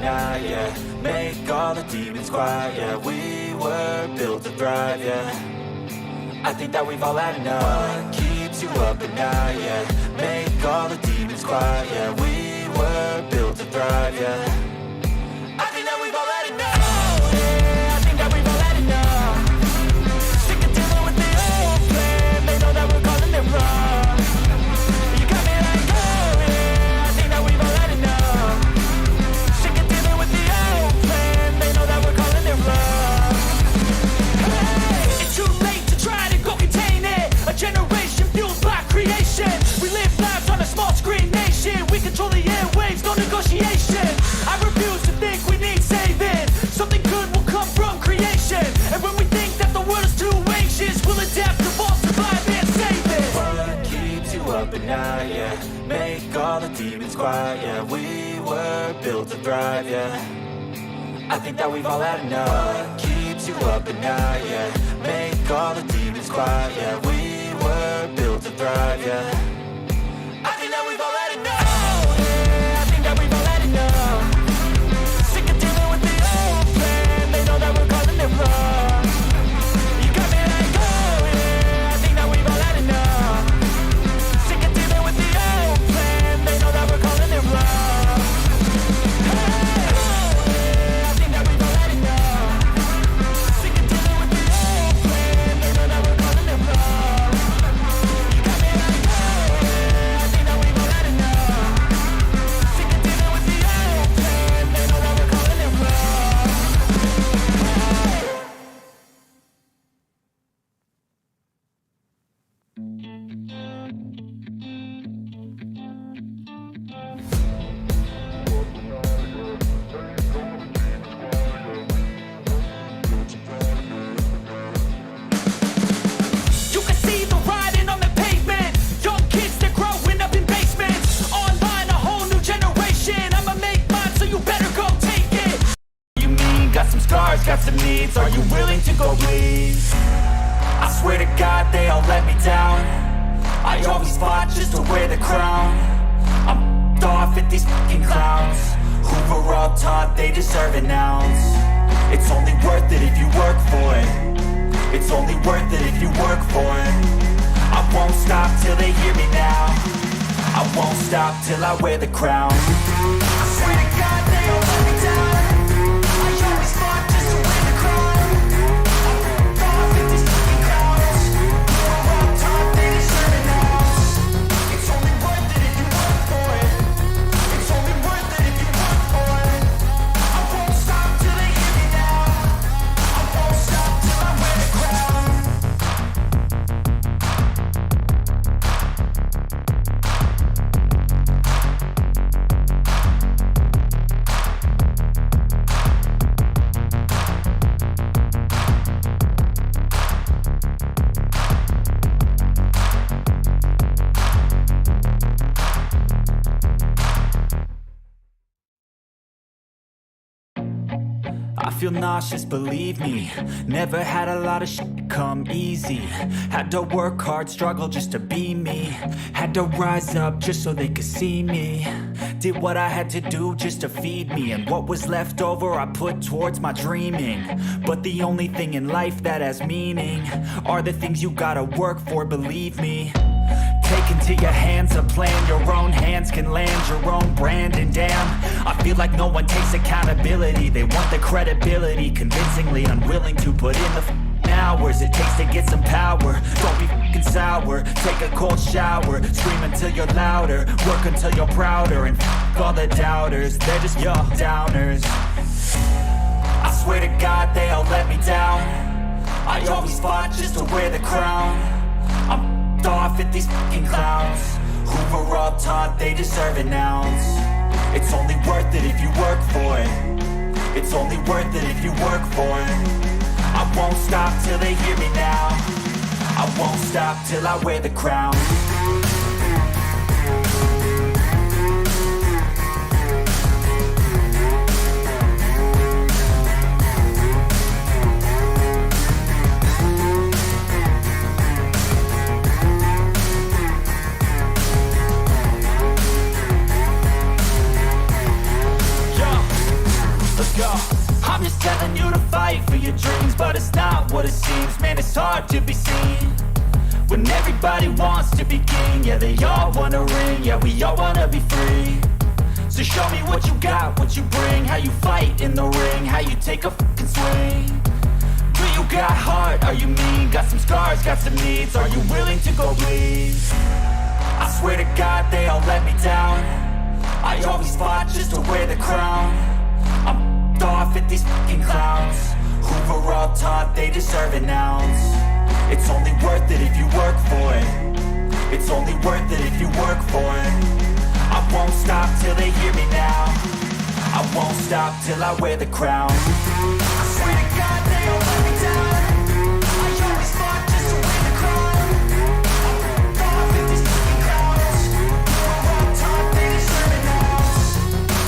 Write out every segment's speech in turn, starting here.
at night, yeah. Make all the demons quiet, yeah. We were built to thrive, yeah. I think that we've all had enough. What keeps you up at night, yeah. Make all the demons quiet, yeah. We were built to thrive, yeah. I think that we've all had enough. Oh, yeah, I think that we've all had enough. Sick of dealing with the old plan. They know that we're calling it wrong. You got me like, oh, yeah, I think that we've all had enough. Sick of dealing with the old plan. They know that we're calling it wrong. Hey, it's too late to try to go contain it. A generation fueled by creation. We live lives on a small screen nation. We control the airwaves, no negotiation. I refuse to think we need saving. Something good will come from creation. And when we think that the world is too anxious, we'll adapt, evolve, survive, and save it. What keeps you up at night, yeah. Make all the demons quiet, yeah. We were built to thrive, yeah. I think that we've all had enough. What keeps you up at night, yeah. Make all the demons quiet, yeah. We were built to thrive, yeah. I think that we've all had enough. Oh, yeah, I think that we've all had enough. Sick of dealing with the old plan. They know that we're calling it wrong. You got me like, oh, yeah, I think that we've all had enough. Sick of dealing with the old plan. They know that we're calling it wrong. Hey, oh, yeah, I think that we've all had enough. Sick of dealing with the old plan. They know that we're calling it wrong. You got me like, oh, yeah, I think that we've all had enough. Sick of dealing with the old plan. They know that we're calling it wrong. You can see the writing on the pavement. Young kids, they're growing up in basements. Online, a whole new generation. I'ma make mine, so you better go take it. You mean, got some scars, got some needs. Are you willing to go bleed? I swear to God, they all let me down. I always fought just to wear the crown. I'm off at these fucking clowns who were all taught they deserve an ounce. It's only worth it if you work for it. It's only worth it if you work for it. I won't stop till they hear me now. I won't stop till I wear the crown. I swear to God, they all let me down. I always fought just to wear the crown. I'm off at these fucking clowns who were all taught they deserve an ounce. It's only worth it if you work for it. It's only worth it if you work for it. I won't stop till they hear me now. I won't stop till I wear the crown. I feel nauseous, believe me. Never had a lot of shit come easy. Had to work hard, struggle just to be me. Had to rise up just so they could see me. Did what I had to do just to feed me. And what was left over I put towards my dreaming. But the only thing in life that has meaning are the things you gotta work for, believe me. Take into your hands a plan. Your own hands can land your own brand. And damn, I feel like no one takes accountability. They want the credibility, convincingly unwilling to put in the hours it takes to get some power. Don't be fucking sour. Take a cold shower. Scream until you're louder. Work until you're prouder. And all the doubters, they're just your downers. I swear to God, they all let me down. I always fought just to wear the crown. I'm off at these fucking clowns who were all taught they deserve an ounce. It's only worth it if you work for it. It's only worth it if you work for it. I won't stop till they hear me now. I won't stop till I wear the crown. they all wanna ring, yeah, we all wanna be free. So show me what you got, what you bring, how you fight in the ring, how you take a fucking swing. Do you got heart, are you mean? Got some scars, got some needs, are you willing to go bleed? I swear to God they all let me down. I always fought just to wear the crown. I'm f***ed off at these fucking clowns who were all taught they deserve an ounce. It's only worth it if you work for it. It's only worth it if you work for it. I won't stop till they hear me now. I won't stop till I wear the crown. I swear to God they all let me down. I always fought just to wear the crown. I'm f***ed off at these fucking clowns who were all taught they deserve an ounce.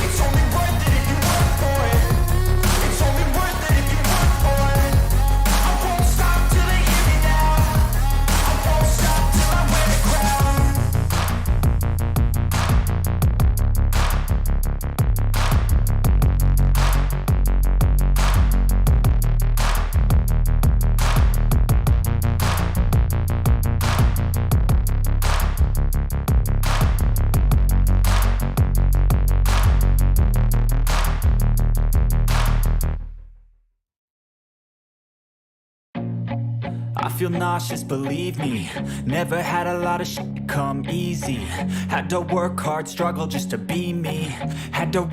It's only worth it if you work for it. It's only worth it if you work for it. I won't stop till they hear me now. I won't stop till I wear the crown. I feel nauseous, believe me. Never had a lot of shit come easy. Had to work hard, struggle just to be me. Had to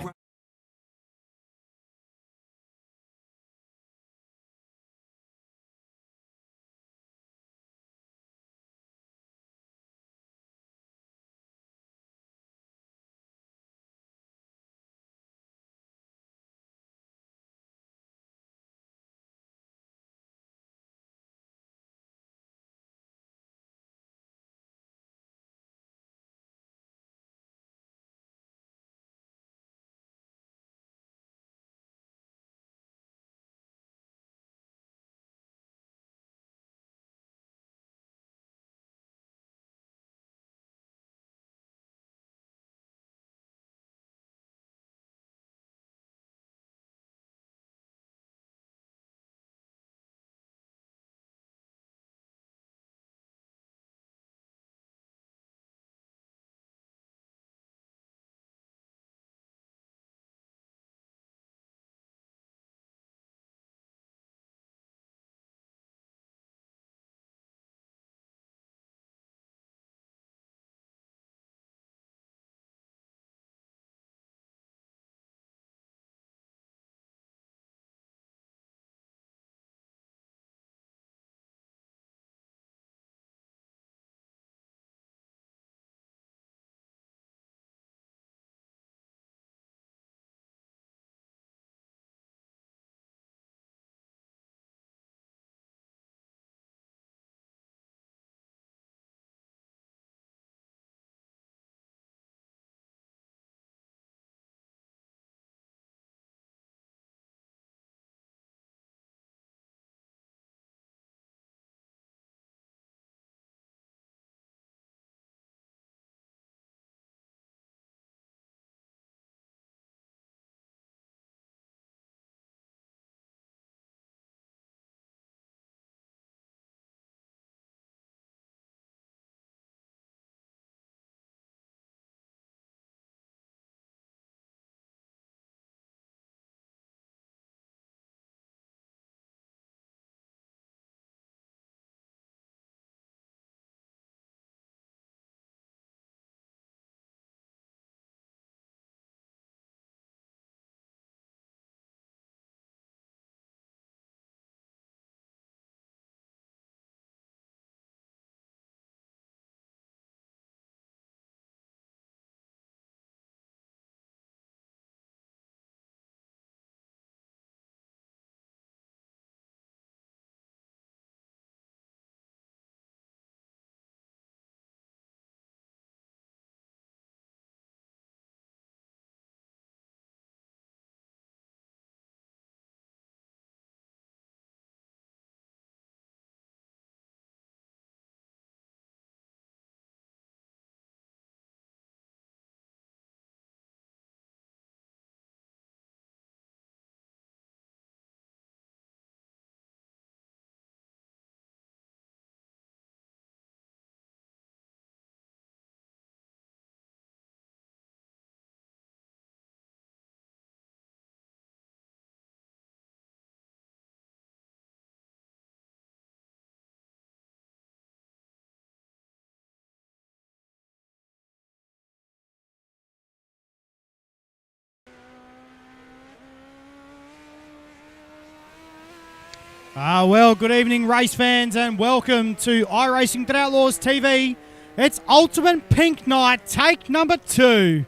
Well, good evening, race fans, and welcome to iRacing That Outlaws TV. It's Ultimate Pink Night, take number 2.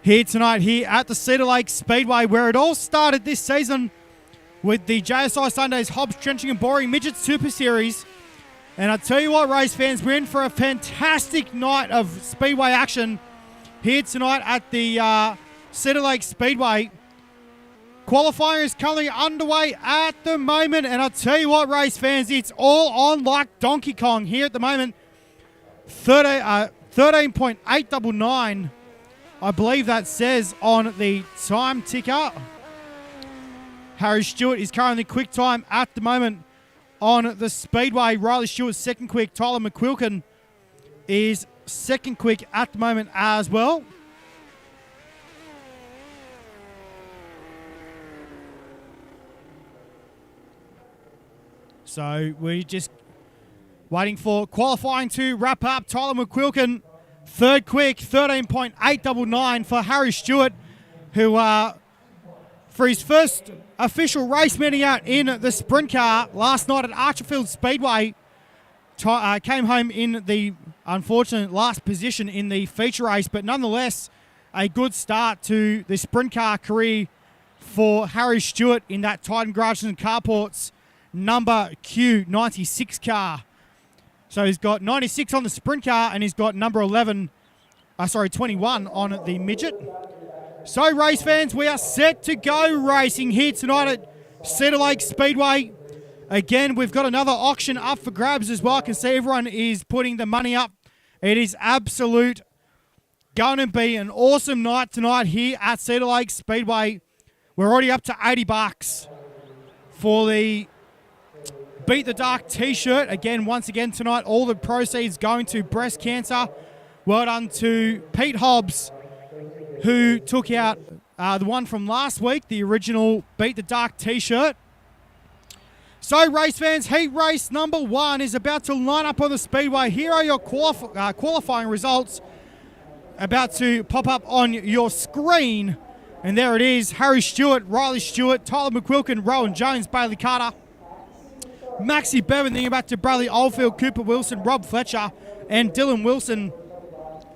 Here tonight, here at the Cedar Lake Speedway, where it all started this season with the JSI Sundays HOBBS Trenching and Boring Midget Super Series. And I tell you what, race fans, we're in for a fantastic night of speedway action here tonight at the Cedar Lake Speedway. Qualifying is currently underway at the moment, and I'll tell you what, race fans, it's all on like Donkey Kong here at the moment. 13.899, I believe that says on the time ticker. Harry Stewart is currently quick time at the moment on the speedway. Riley Stewart's second quick. Tyler McQuilkin is second quick at the moment as well. So we're just waiting for qualifying to wrap up. Tyler McQuilkin, third quick, 13.899 for Harry Stewart, who for his first official race meeting out in the sprint car last night at Archerfield Speedway, came home in the unfortunate last position in the feature race, but nonetheless a good start to the sprint car career for Harry Stewart in that Titan Garages and Carports number Q96 car. So he's got 96 on the sprint car, and he's got number 21 on the midget. So race fans, we are set to go racing here tonight at Cedar Lake Speedway. Again, we've got another auction up for grabs as well. I can see everyone is putting the money up. It is absolute going to be an awesome night tonight here at Cedar Lake Speedway. We're already up to $80 for the Beat the Dark t-shirt. Again, once again tonight, all the proceeds going to breast cancer. Well done to Pete Hobbs, who took out the one from last week, the original Beat the Dark t-shirt. So race fans, heat race number 1 is about to line up on the speedway. Here are your qualifying results about to pop up on your screen. And there it is: Harry Stewart, Riley Stewart, Tyler McQuilkin, Rowan Jones, Bailey Carter, Maxie Bevan, then you're back to Bradley Oldfield, Cooper Wilson, Rob Fletcher, and Dylan Wilson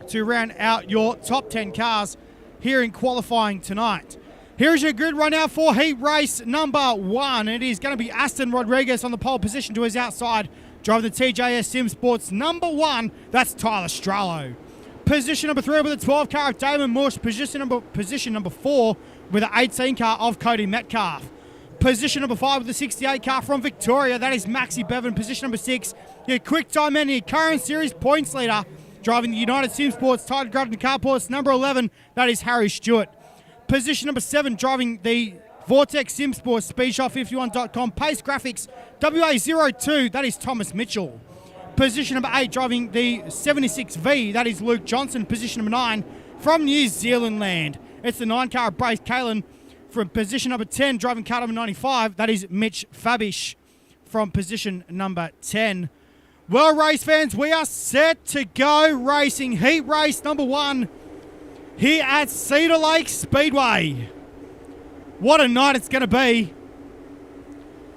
to round out your top 10 cars here in qualifying tonight. Here's your grid run out for heat race number 1. It is going to be Aston Rodriguez on the pole position to his outside, driving the TJS Sim Sports number 1. That's Tyler Strallo. Position number 3 with the 12 car of Damon Mush. Position number 4 with the 18 car of Cody Metcalf. Position number 5 with the 68 car from Victoria, that is Maxie Bevan. Position number 6, your quick time and your current series points leader, driving the United Sim Sports Titan Garages and Carports number 11, that is Harry Stewart. Position number 7, driving the Vortex Sim Sports Speedshot51.com Pace Graphics WA02, that is Thomas Mitchell. Position number 8, driving the 76V, that is Luke Johnson. Position number 9, from New Zealand land, it's the 9 car of Brace Kalen. From position number 10, driving car number 95, that is Mitch Fabish from position number 10. Well, race fans, we are set to go racing heat race number 1 here at Cedar Lake Speedway. What a night it's going to be.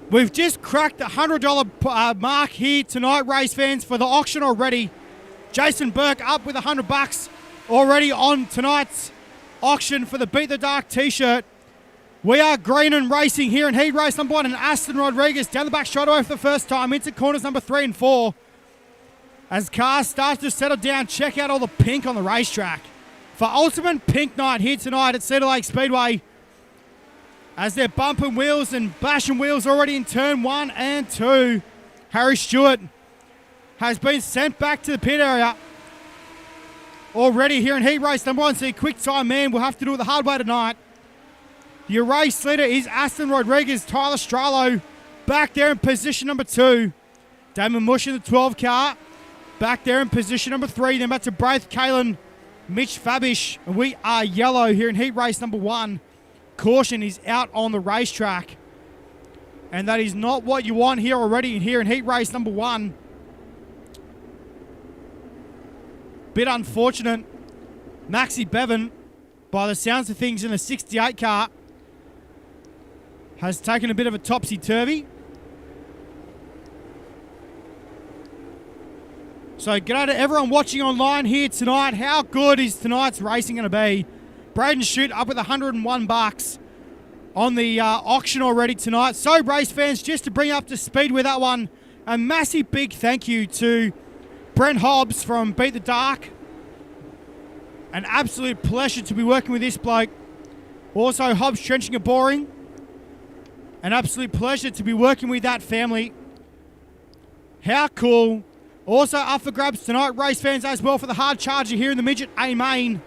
We've just cracked the $100 mark here tonight, race fans, for the auction already. Jason Burke up with $100 already on tonight's auction for the Beat the Dark t-shirt. We are green and racing here in heat race number 1, and Aston Rodriguez down the back straightaway for the first time into corners number 3 and 4. As cars start to settle down, check out all the pink on the racetrack for Ultimate Pink Night here tonight at Cedar Lake Speedway. As they're bumping wheels and bashing wheels already in turn 1 and 2. Harry Stewart has been sent back to the pit area already here in heat race number 1. So quick time man will have to do it the hard way tonight. Your race leader is Aston Rodriguez. Tyler Strallo back there in position number 2. Damon Mush in the 12 car back there in position number 3. Then back to Braith Kalen, Mitch Fabish. And we are yellow here in heat race number 1. Caution is out on the racetrack. And that is not what you want here already here in heat race number 1. Bit unfortunate. Maxie Bevan, by the sounds of things in the 68 car, has taken a bit of a topsy-turvy. So g'day to everyone watching online here tonight. How good is tonight's racing going to be? Braden Shute up with $101 on the auction already tonight. So race fans, just to bring you up to speed with that one, a massive big thank you to Brent Hobbs from Beat the Dark. An absolute pleasure to be working with this bloke. Also Hobbs Trenching and Boring. An absolute pleasure to be working with that family. How cool. Also up for grabs tonight, race fans, as well, for the hard charger here in the Midget A main,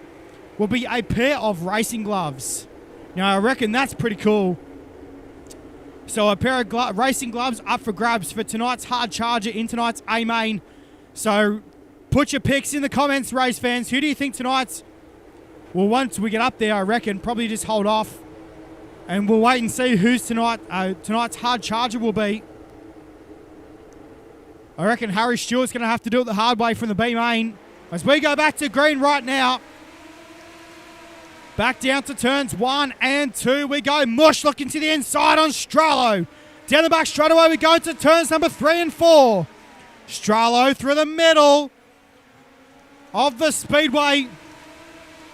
will be a pair of racing gloves. Now, I reckon that's pretty cool. So a pair of racing gloves up for grabs for tonight's hard charger in tonight's A main. So put your picks in the comments, race fans. Who do you think tonight's... Well, once we get up there, I reckon, probably just hold off. And we'll wait and see who's tonight's hard charger will be. I reckon Harry Stewart's going to have to do it the hard way from the B main. As we go back to green right now. Back down to turns 1 and 2. We go. Mush looking to the inside on Stralo. Down the back straight away we go to turns number 3 and 4. Stralo through the middle of the speedway.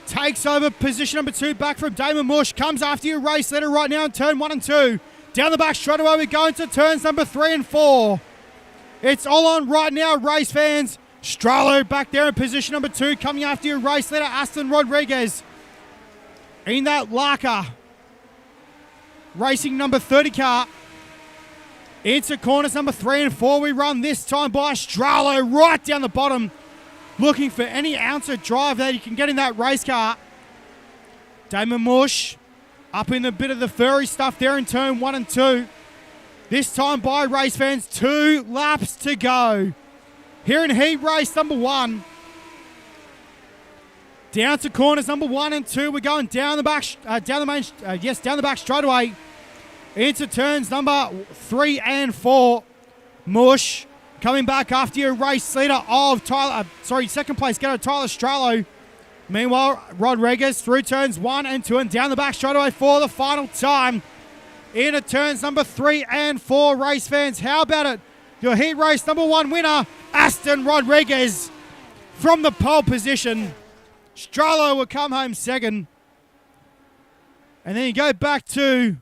Takes over position number 2 back from Damon Mush. Comes after you, race leader right now in turn 1 and 2. Down the back straight away we go into turns number 3 and 4. It's all on right now, race fans. Stralo back there in position number 2. Coming after you, race leader Aston Rodriguez. In that Larker. Racing number 30 car. Into corners number 3 and 4. We run this time by Stralo right down the bottom. Looking for any ounce of drive that you can get in that race car. Damon Mush up in a bit of the furry stuff there in turn 1 and 2. This time by race fans, 2 laps to go. Here in heat race number 1. Down to corners number 1 and 2. We're going down the back, down the back straight away. Into turns number 3 and 4. Mush coming back after your race leader of second place getter Tyler Stralo. Meanwhile, Rodriguez through turns 1 and 2 and down the back straight away for the final time. Into turns number 3 and 4, race fans. How about it? Your heat race number 1 winner, Aston Rodriguez, from the pole position. Stralo will come home second. And then you go back to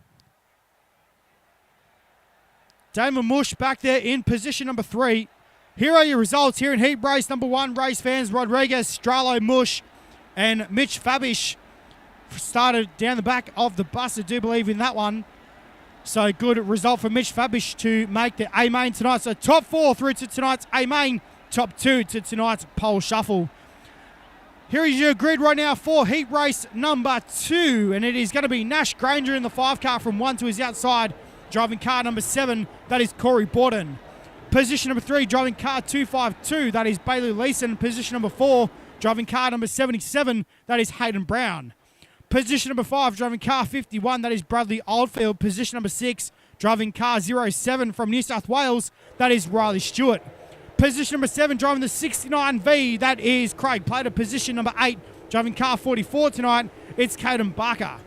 Damon Mush back there in position number 3. Here are your results here in heat race number 1, race fans. Rodriguez, Stralo, Mush, and Mitch Fabish started down the back of the bus. I do believe in that one. So good result for Mitch Fabish to make the A main tonight. So top 4 through to tonight's A main, top 2 to tonight's pole shuffle. Here is your grid right now for heat race number 2, and it is going to be Nash Granger in the 5 car from 1 to his outside, driving car number 7. That is Corey Borden. Position number 3, driving car 252. That is Bailey Leeson. Position number 4, driving car number 77. That is Hayden Brown. Position number 5, driving car 51, that is Bradley Oldfield. Position number 6, driving car 07 from New South Wales, that is Riley Stewart. Position number 7, driving the 69V, that is Craig Plater. Position number 8, driving car 44 tonight, it's Caden Barker.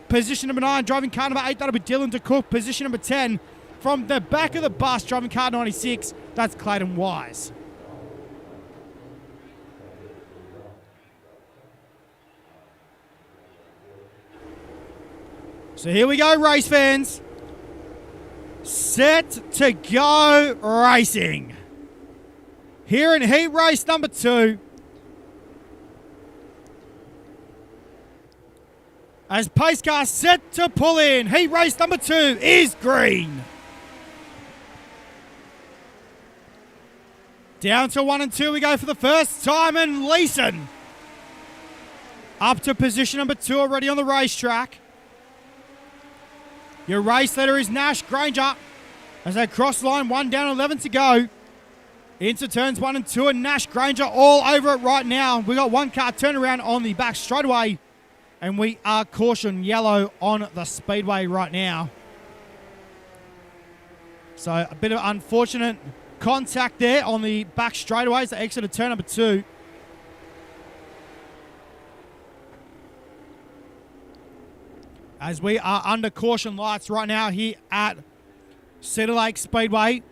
Position number 9, driving car number 8, that'll be Dylan DeCook. Position number 10, from the back of the bus, driving car 96, that's Clayton Wise. So here we go, race fans. Set to go racing. Here in heat race number 2. As pace car set to pull in. Heat race number 2 is green. Down to 1 and 2 we go for the first time, and Leeson up to position number 2 already on the racetrack. Your race leader is Nash Granger as they cross the line, 1 down, 11 to go. Into turns 1 and 2, and Nash Granger all over it right now. We got 1 car turnaround on the back straightaway, and we are caution yellow on the speedway right now. So a bit of unfortunate contact there on the back straightaways that exited turn number 2. As we are under caution lights right now here at Cedar Lake Speedway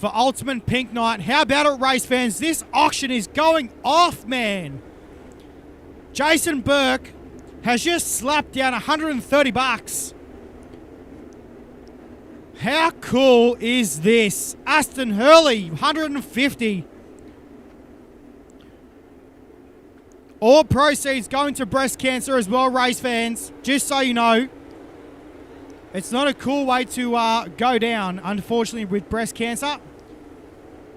for Ultimate Pink Night. How about it, race fans? This auction is going off, man. Jason Burke has just slapped down 130 bucks. How cool is this? Aston Hurley, 150. All proceeds going to breast cancer as well, race fans. Just so you know. It's not a cool way to go down, unfortunately, with breast cancer.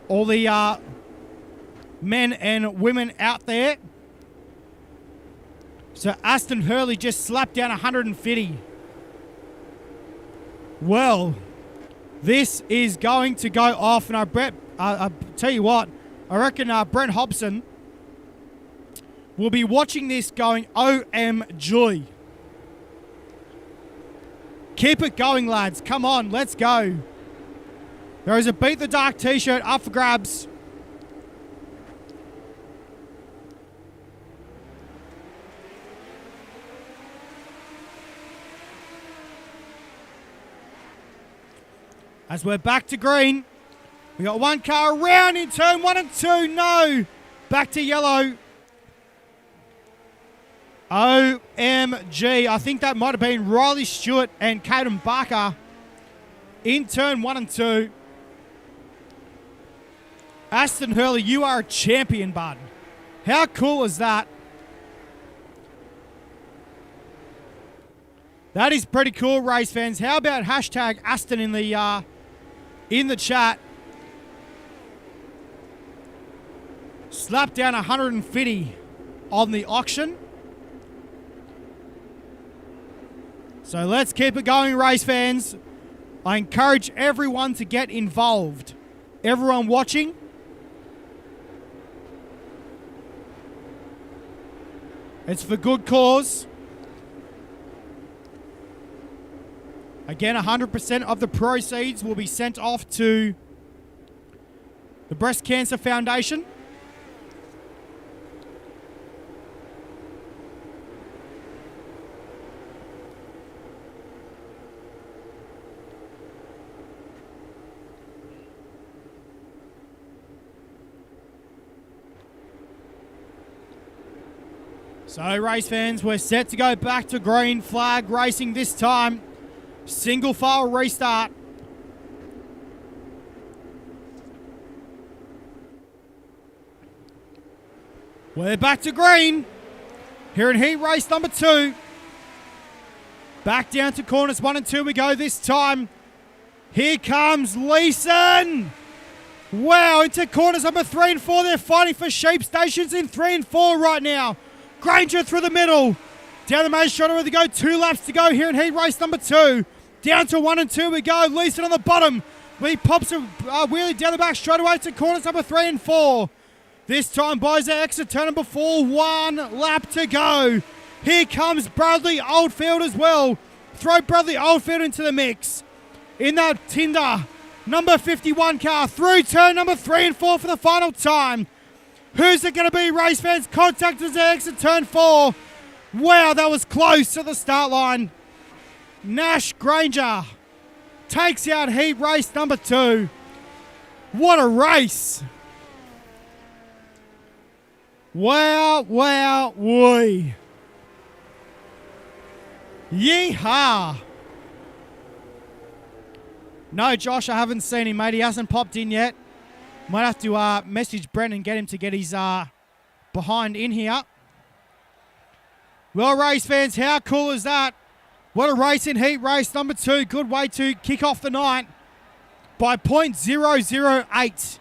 All the men and women out there. So Aston Hurley just slapped down 150. Well, this is going to go off. And I tell you what, I reckon Brent Hobson will be watching this going, OMG. Keep it going, lads. Come on, let's go. There is a Beat the Dark t-shirt up for grabs. As we're back to green, we got one car around in turn 1 and 2. No. Back to yellow. OMG. I think that might have been Riley Stewart and Caden Barker in turn 1 and 2. Aston Hurley, you are a champion, bud. How cool is that? That is pretty cool, race fans. How about hashtag Aston in the chat? Slap down 150 on the auction. So let's keep it going, race fans. I encourage everyone to get involved. Everyone watching, it's for good cause. Again, 100% of the proceeds will be sent off to the Breast Cancer Foundation. So, race fans, we're set to go back to green flag racing this time. Single file restart. We're back to green. Here in heat race number 2. Back down to corners 1 and 2 we go this time. Here comes Leeson. Wow, into corners number 3 and 4. They're fighting for sheep stations in 3 and 4 right now. Granger through the middle. Down the main straight where they go. 2 laps to go here in heat race number 2. Down to 1 and 2 we go. Leeson on the bottom. He pops a wheelie down the back straight away to corners number 3 and 4. This time, boys, their exit turn number 4. 1 lap to go. Here comes Bradley Oldfield as well. Throw Bradley Oldfield into the mix. In that Tinder number 51 car. Through turn number 3 and 4 for the final time. Who's it going to be, race fans? Contact us at exit turn 4. Wow, that was close to the start line. Nash Granger takes out heat race number 2. What a race. Wow, wow, wee. Yeehaw. No, Josh, I haven't seen him, mate. He hasn't popped in yet. Might have to message Brent and get him to get his behind in here. Well, race fans, how cool is that? What a race in heat race number 2. Good way to kick off the night by .008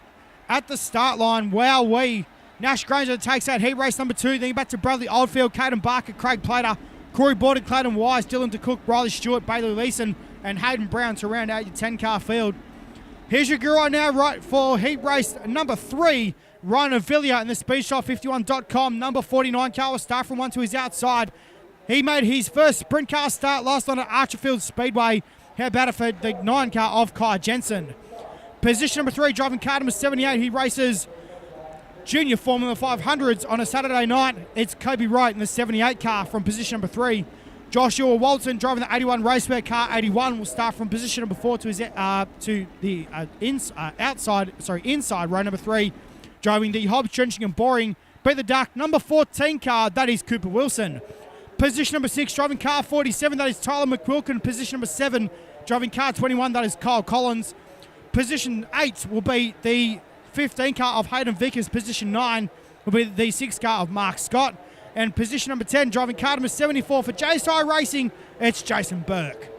at the start line. Wow-wee. Nash Granger takes out heat race number 2. Then back to Bradley Oldfield, Caden Barker, Craig Plater, Corey Borden, Clayton Wise, Dylan DeCook, Riley Stewart, Bailey Leeson, and Hayden Brown to round out your 10-car field. Here's your girl right now, right, for heat race number 3. Ryan Avila in the speedshot51.com. Number 49 car will start from 1 to his outside. He made his first sprint car start last night at Archerfield Speedway. How about it for the 9 car of Kai Jensen? Position number 3, driving car number 78. He races Junior Formula 500s on a Saturday night. It's Kobe Wright in the 78 car from position number 3. Joshua Walton driving the 81 Raceway car. 81 will start from position number 4 to his inside row number 3, driving the Hobbs Trenching and Boring. Beat the Duck number 14 car, that is Cooper Wilson. Position number 6, driving car 47, that is Tyler McQuilkin. Position number 7, driving car 21, that is Kyle Collins. Position 8 will be the 15 car of Hayden Vickers. Position 9 will be the 6 car of Mark Scott. And position number 10, driving car number 74 for JSI Racing, it's Jason Burke.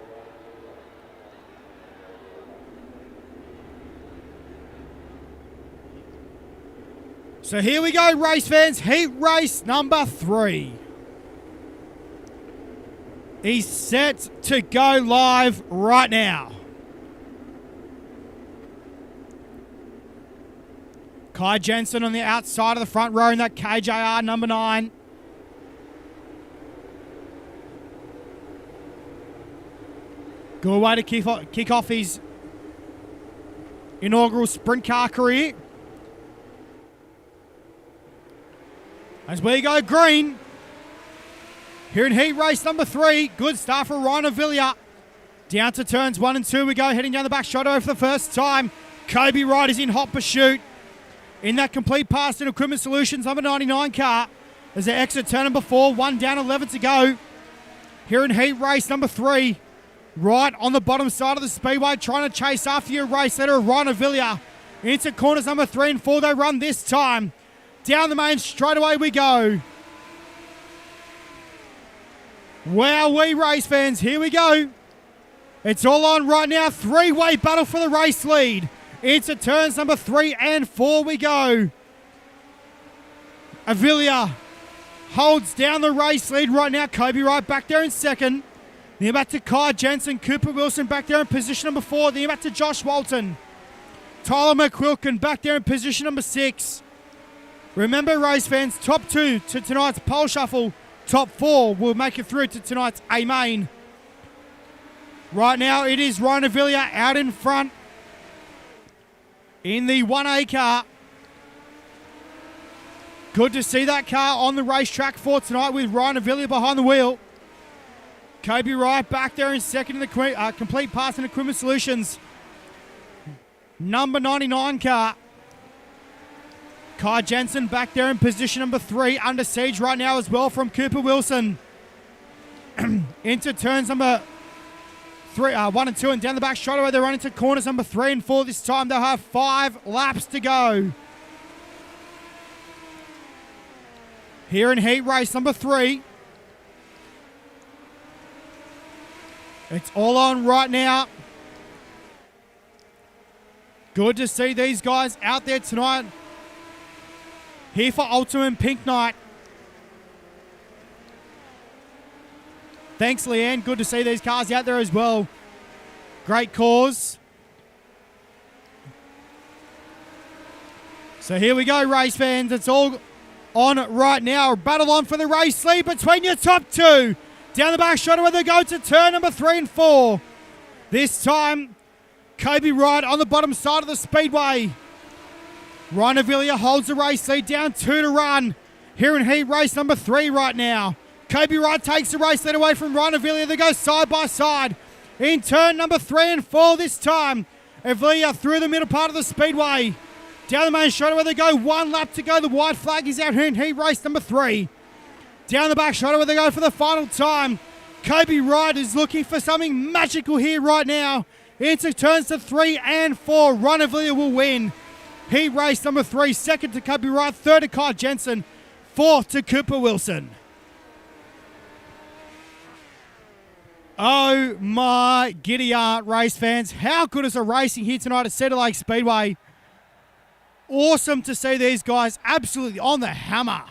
So here we go, race fans. Heat race number 3. He's set to go live right now. Kai Jensen on the outside of the front row in that KJR number 9. Good way to kick off his inaugural sprint car career. As we go green, here in heat race number 3, good start for Ryan Avila. Down to turns 1 and 2 we go, heading down the back straight for the first time. Kobe Wright is in hot pursuit. In that complete pass in Equipment Solutions number 99 car, as they exit turn number 4, 1 down, 11 to go. Here in heat race number 3, right on the bottom side of the speedway, trying to chase after your race leader, Ryan Avila. Into corners number 3 and 4, they run this time. Down the main, straight away we go. Wow, we race fans, here we go. It's all on right now, 3-way battle for the race lead. Into turns number 3 and 4 we go. Avila holds down the race lead right now. Kobe Wright back there in second. Then back to Kai Jensen. Cooper Wilson back there in position number 4. Then back to Josh Walton. Tyler McQuilkin back there in position number 6. Remember, race fans, top 2 to tonight's pole shuffle. Top 4 will make it through to tonight's A main. Right now it is Ryan Avila out in front in the 1A car. Good to see that car on the racetrack for tonight with Ryan Avila behind the wheel. Kobe Wright back there in second in the complete pass and Equipment Solutions. Number 99 car. Kai Jensen back there in position number 3. Under siege right now as well from Cooper Wilson. Into turns number 1 and 2 and down the back straight away. They run into corners number 3 and 4 this time. They'll have 5 laps to go. Here in heat race number 3. It's all on right now. Good to see these guys out there tonight. Here for Ultimate Pink Night. Thanks, Leanne. Good to see these cars out there as well. Great cause. So here we go, race fans. It's all on right now. Battle on for the race lead between your top 2. Down the back straight away they go to turn number 3 and 4. This time, Kobe Wright on the bottom side of the speedway. Ryan Avila holds the race lead, down 2 to run. Here in heat race number 3 right now. Kobe Wright takes the race lead away from Ryan Avila. They go side by side. In turn number 3 and 4 this time. Avila through the middle part of the speedway. Down the main straight away they go. 1 lap to go. The white flag is out here in heat race number 3. Down the back straight away they go for the final time. Kobe Wright is looking for something magical here right now. Into turns to 3 and 4. Ryan Avila will win. Heat race number 3, second to Kobe Wright, third to Kai Jensen, fourth to Cooper Wilson. Oh my giddy aunt, race fans. How good is the racing here tonight at Cedar Lake Speedway? Awesome to see these guys absolutely on the hammer.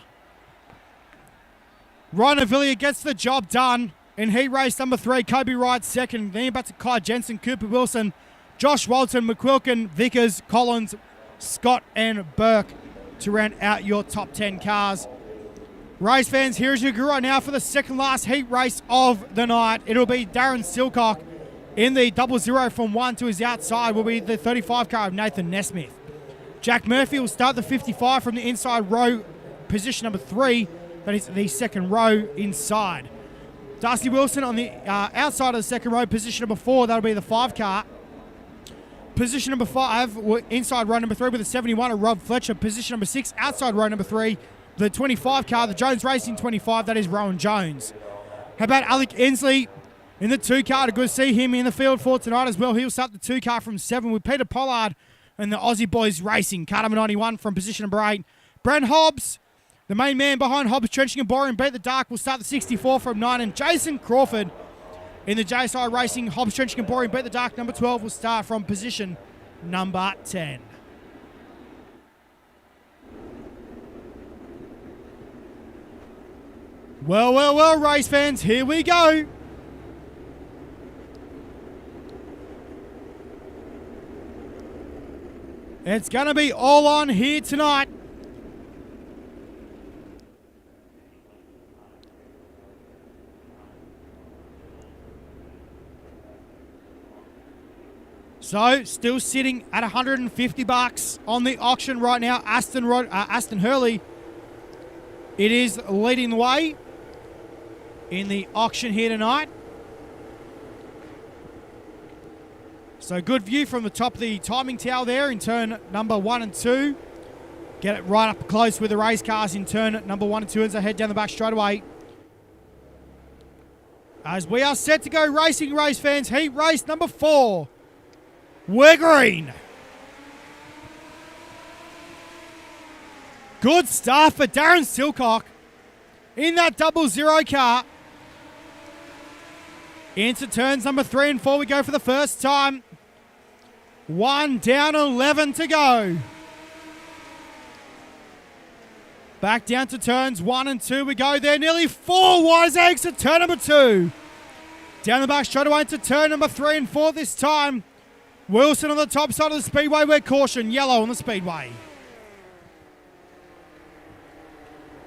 Ryan Avila gets the job done in heat race number 3. Kobe Wright second. Then back to Kai Jensen, Cooper Wilson, Josh Walton, McQuilkin, Vickers, Collins, Scott and Burke to round out your top 10 cars. Race fans, here's your group right now for the second last heat race of the night. It'll be Darren Silcock in the 00 from 1 to his outside will be the 35 car of Nathan Nesmith. Jack Murphy will start the 55 from the inside row, position number 3. That is the second row inside. Darcy Wilson on the outside of the second row, position number 4. That'll be the 5 car. Position number 5, inside row number 3 with a 71 of Rob Fletcher. Position number 6, outside row number 3, the 25 car, the Jones Racing 25. That is Rowan Jones. How about Alec Ensley in the 2 car? Good to see him in the field for tonight as well. He'll start the 2 car from 7 with Peter Pollard and the Aussie Boys Racing. Car number 91 from position number 8. Brent Hobbs, the main man behind Hobbs, Trenching and Boring, Beat the Dark, will start the 64 from 9. And Jason Crawford in the JSI Racing, Hobbs, Trenching and Boring, Beat the Dark, number 12, will start from position number 10. Well, race fans, here we go. It's going to be all on here tonight. So, still sitting at $150 on the auction right now. Aston Hurley, it is leading the way in the auction here tonight. So, good view from the top of the timing tower there in turn number 1 and 2. Get it right up close with the race cars in turn number 1 and 2 as I head down the back straight away. As we are set to go racing, race fans, heat race number 4. We're green. Good stuff for Darren Silcock in that 00 car. Into turns number 3 and 4 we go for the first time. 1 down, 11 to go. Back down to turns 1 and 2 we go there. Nearly 4 wise eggs to turn number 2. Down the back straight away into turn number 3 and 4 this time. Wilson on the top side of the speedway. We're caution, yellow on the speedway.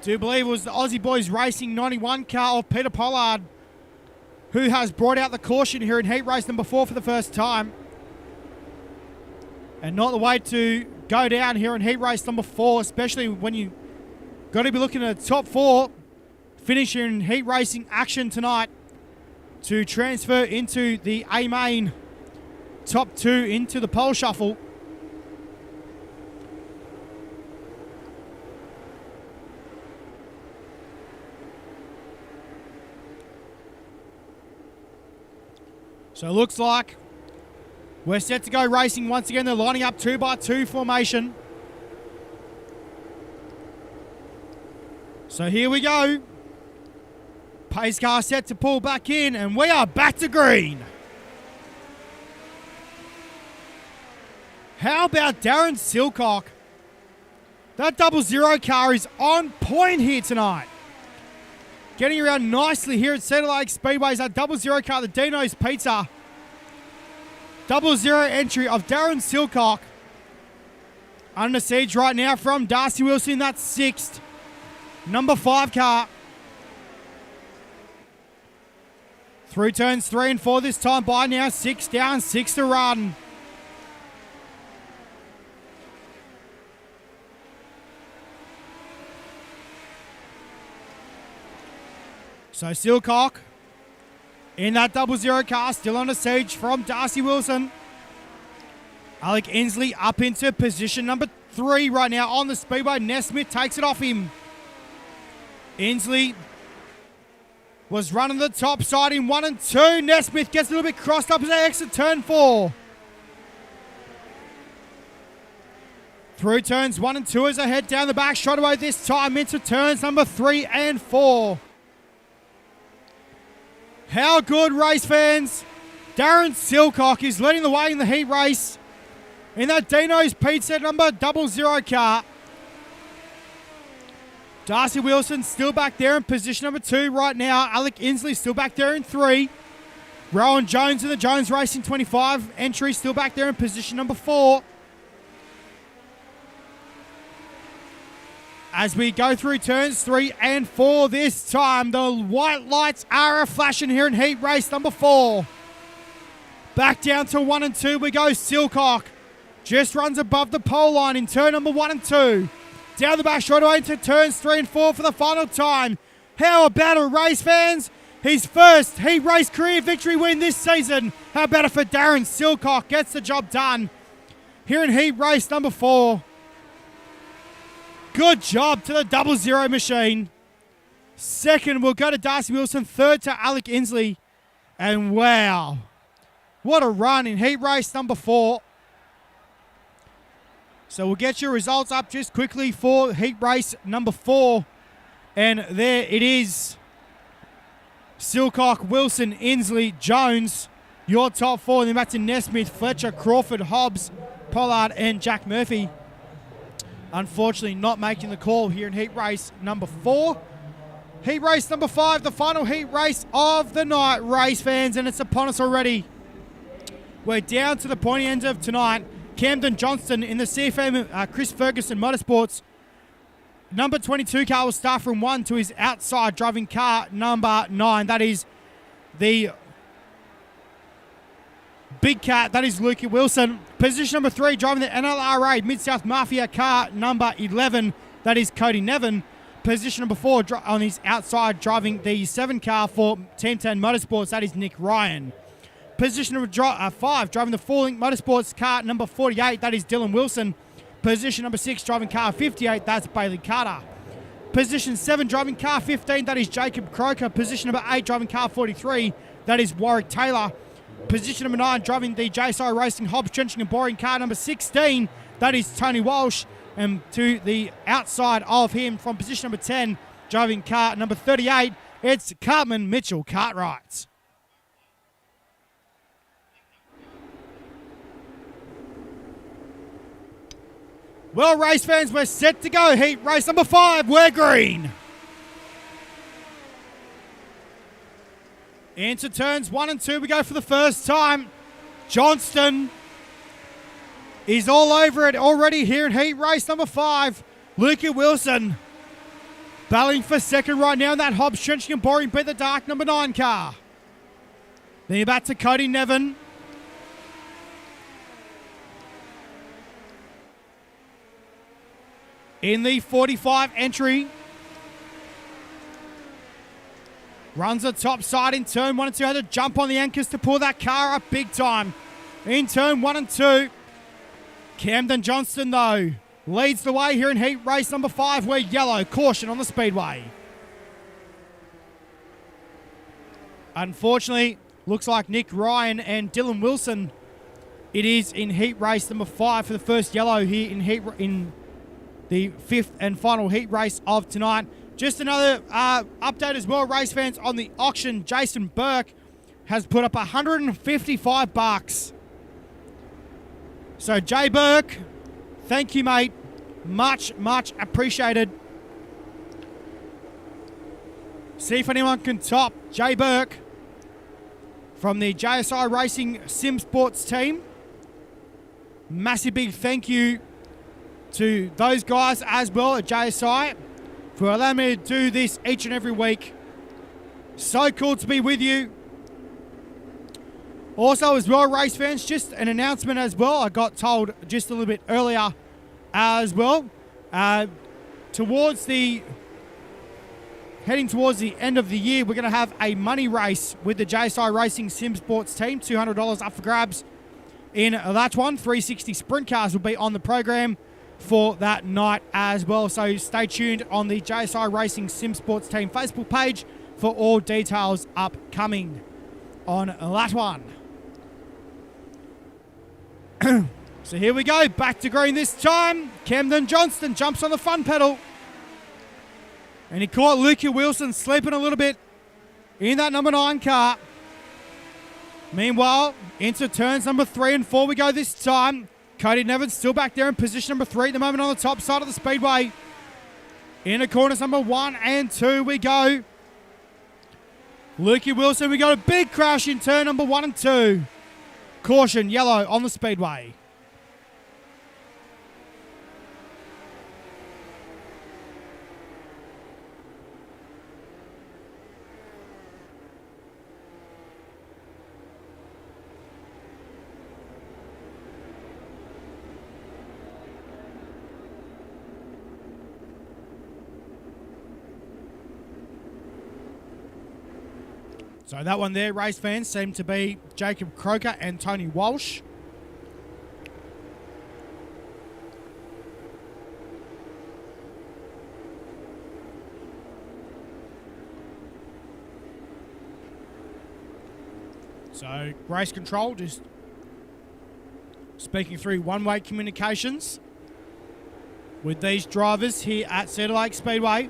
Do believe it was the Aussie Boys Racing 91 car of Peter Pollard who has brought out the caution here in heat race number 4 for the first time. And not the way to go down here in heat race number 4, especially when you got to be looking at the top 4 finish here in heat racing action tonight to transfer into the A-main top 2 into the pole shuffle. So it looks like we're set to go racing once again. They're lining up 2x2 formation. So here we go. Pace car set to pull back in, and we are back to green. How about Darren Silcock? That 00 car is on point here tonight. Getting around nicely here at Cedar Lake Speedways. That 00 car, the Dino's Pizza. 00 entry of Darren Silcock. Under siege right now from Darcy Wilson. That's 6th. Number 5 car. Through turns 3 and 4 this time by now. 6 down, 6 to run. So Silcock in that 00 car, still on a siege from Darcy Wilson. Alec Ensley up into position number 3 right now on the speedway. Nesmith takes it off him. Ensley was running the top side in 1 and 2. Nesmith gets a little bit crossed up as they exit turn 4. Through turns 1 and 2 as they head down the back straight away this time into turns number 3 and 4. How good, race fans? Darren Silcock is leading the way in the heat race in that Dino's Pizza number 00 car. Darcy Wilson still back there in position number 2 right now. Alec Inslee still back there in 3. Rowan Jones in the Jones Racing 25 entry still back there in position number 4. As we go through turns 3 and 4 this time, the white lights are flashing here in heat race number 4. Back down to 1 and 2 we go. Silcock just runs above the pole line in turn number 1 and 2. Down the back straight away into turns 3 and 4 for the final time. How about a race, fans? his first heat race career victory win this season. How about it for Darren Silcock? Gets the job done here in heat race number 4. Good job to the 00 machine. Second will go to Darcy Wilson. Third to Alec Inslee. And wow, what a run in heat race number 4. So we'll get your results up just quickly for heat race number 4. And there it is. Silcock, Wilson, Inslee, Jones, your top 4. Then back to Nesmith, Fletcher, Crawford, Hobbs, Pollard, and Jack Murphy. Unfortunately, not making the call here in heat race number 4. Heat race number 5, the final heat race of the night, race fans, and it's upon us already. We're down to the pointy end of tonight. Camden Johnston in the CFM Chris Ferguson Motorsports. Number 22 car will start from 1 to his outside driving car number 9. That is the Big Cat. That is Lukey Wilson. Position number 3 driving the NLRA Mid-South Mafia car number 11. That is Cody Nevin. Position number 4 on his outside driving the 7 car for Team 10 Motorsports. That is Nick Ryan. Position number 5 driving the 4-Link Motorsports car number 48. That is Dylan Wilson. Position number 6 driving car 58. That's Bailey Carter. Position 7 driving car 15. That is Jacob Croker. Position number 8 driving car 43. That is Warwick Taylor. Position number 9 driving the JSI Racing Hobbs Trenching and Boring car number 16. That is Tony Walsh. And to the outside of him from position number 10 driving car number 38, it's Cartman Mitchell Cartwright. Well, race fans, we're set to go. Heat race number 5, we're green. Into turns 1 and 2, we go for the first time. Johnston is all over it already here in heat race number 5. Lukey Wilson battling for second right now in that Hobbs Trenching and Boring Beat the Dark number 9 car. Then you're back to Cody Nevin. In the 45 entry. Runs the top side in turn 1 and 2. Had to jump on the anchors to pull that car up big time. In turn 1 and 2. Camden Johnston, though, leads the way here in heat race number 5. We're yellow. Caution on the speedway. Unfortunately, looks like Nick Ryan and Dylan Wilson. It is in heat race number 5 for the first yellow here in the 5th and final heat race of tonight. Just another update as well, race fans, on the auction. Jason Burke has put up $155. So, Jay Burke, thank you, mate. Much, much appreciated. See if anyone can top Jay Burke from the JSI Racing Sim Sports team. Massive big thank you to those guys as well at JSI for allowing me to do this each and every week. So cool to be with you. Also as well, race fans, just an announcement as well. I got told just a little bit earlier as well. Heading towards the end of the year, we're going to have a money race with the JSI Racing Sim Sports team. $200 up for grabs in that one. 360 sprint cars will be on the program for that night as well. So stay tuned on the JSI Racing Sim Sports team Facebook page for all details upcoming on that one. So here we go, back to green this time. Camden Johnston jumps on the fun pedal. And he caught Lukey Wilson sleeping a little bit in that number 9 car. Meanwhile, into turns number 3 and 4 we go this time. Cody Nevin still back there in position number 3 at the moment on the top side of the speedway. Into corners number 1 and 2 we go. Lukey Wilson, we got a big crash in turn number 1 and 2. Caution, yellow on the speedway. So that one there, race fans, seemed to be Jacob Croker and Tony Walsh. So race control just speaking through one-way communications with these drivers here at Cedar Lake Speedway.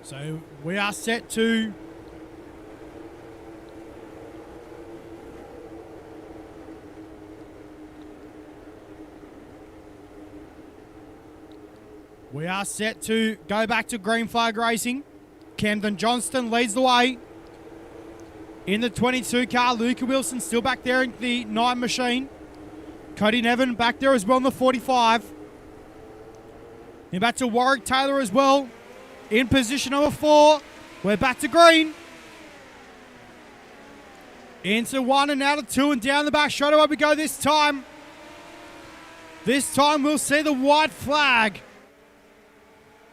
So we are set to go back to green flag racing. Camden Johnston leads the way. In the 22 car, Luca Wilson still back there in the 9 machine. Cody Nevin back there as well in the 45. And back to Warwick Taylor as well. In position number 4. We're back to green. Into 1 and out of 2 and down the back straight away we go this time. This time we'll see the white flag.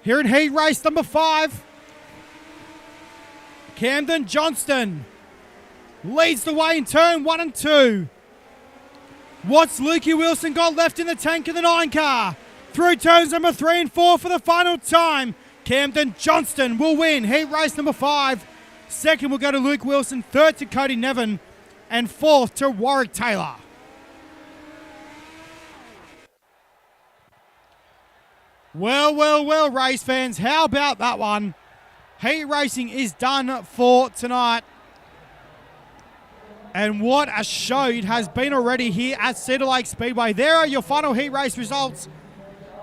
Here in heat race number 5. Camden Johnston leads the way in turn 1 and 2. What's Lukey Wilson got left in the tank of the 9 car? Through turns number 3 and 4 for the final time. Camden Johnston will win heat race number 5. Second will go to Luke Wilson. Third to Cody Nevin. And fourth to Warwick Taylor. Well, race fans. How about that one? Heat racing is done for tonight. And what a show it has been already here at Cedar Lake Speedway. There are your final heat race results.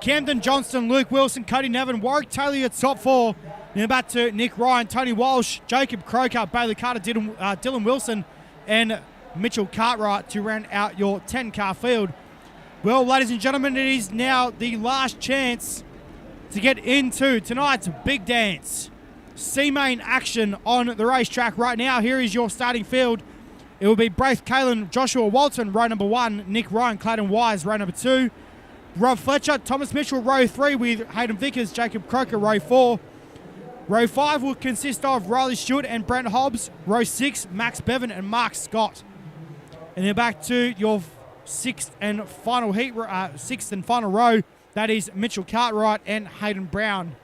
Camden Johnston, Luke Wilson, Cody Nevin, Warwick Taylor, your top 4. Then back to Nick Ryan, Tony Walsh, Jacob Croker, Bailey Carter, Dylan Wilson, and Mitchell Cartwright to round out your 10-car field. Well, ladies and gentlemen, it is now the last chance to get into tonight's big dance. C-main action on the racetrack right now. Here is your starting field. It will be Braith Kalen, Joshua Walton, row number 1, Nick Ryan, Clayton Wise, row number 2, Rob Fletcher, Thomas Mitchell, row 3 with Hayden Vickers, Jacob Croker, row 4. Row 5 will consist of Riley Stewart and Brent Hobbs. Row 6, Max Bevan and Mark Scott. And then back to your sixth and final row. That is Mitchell Cartwright and Hayden Brown.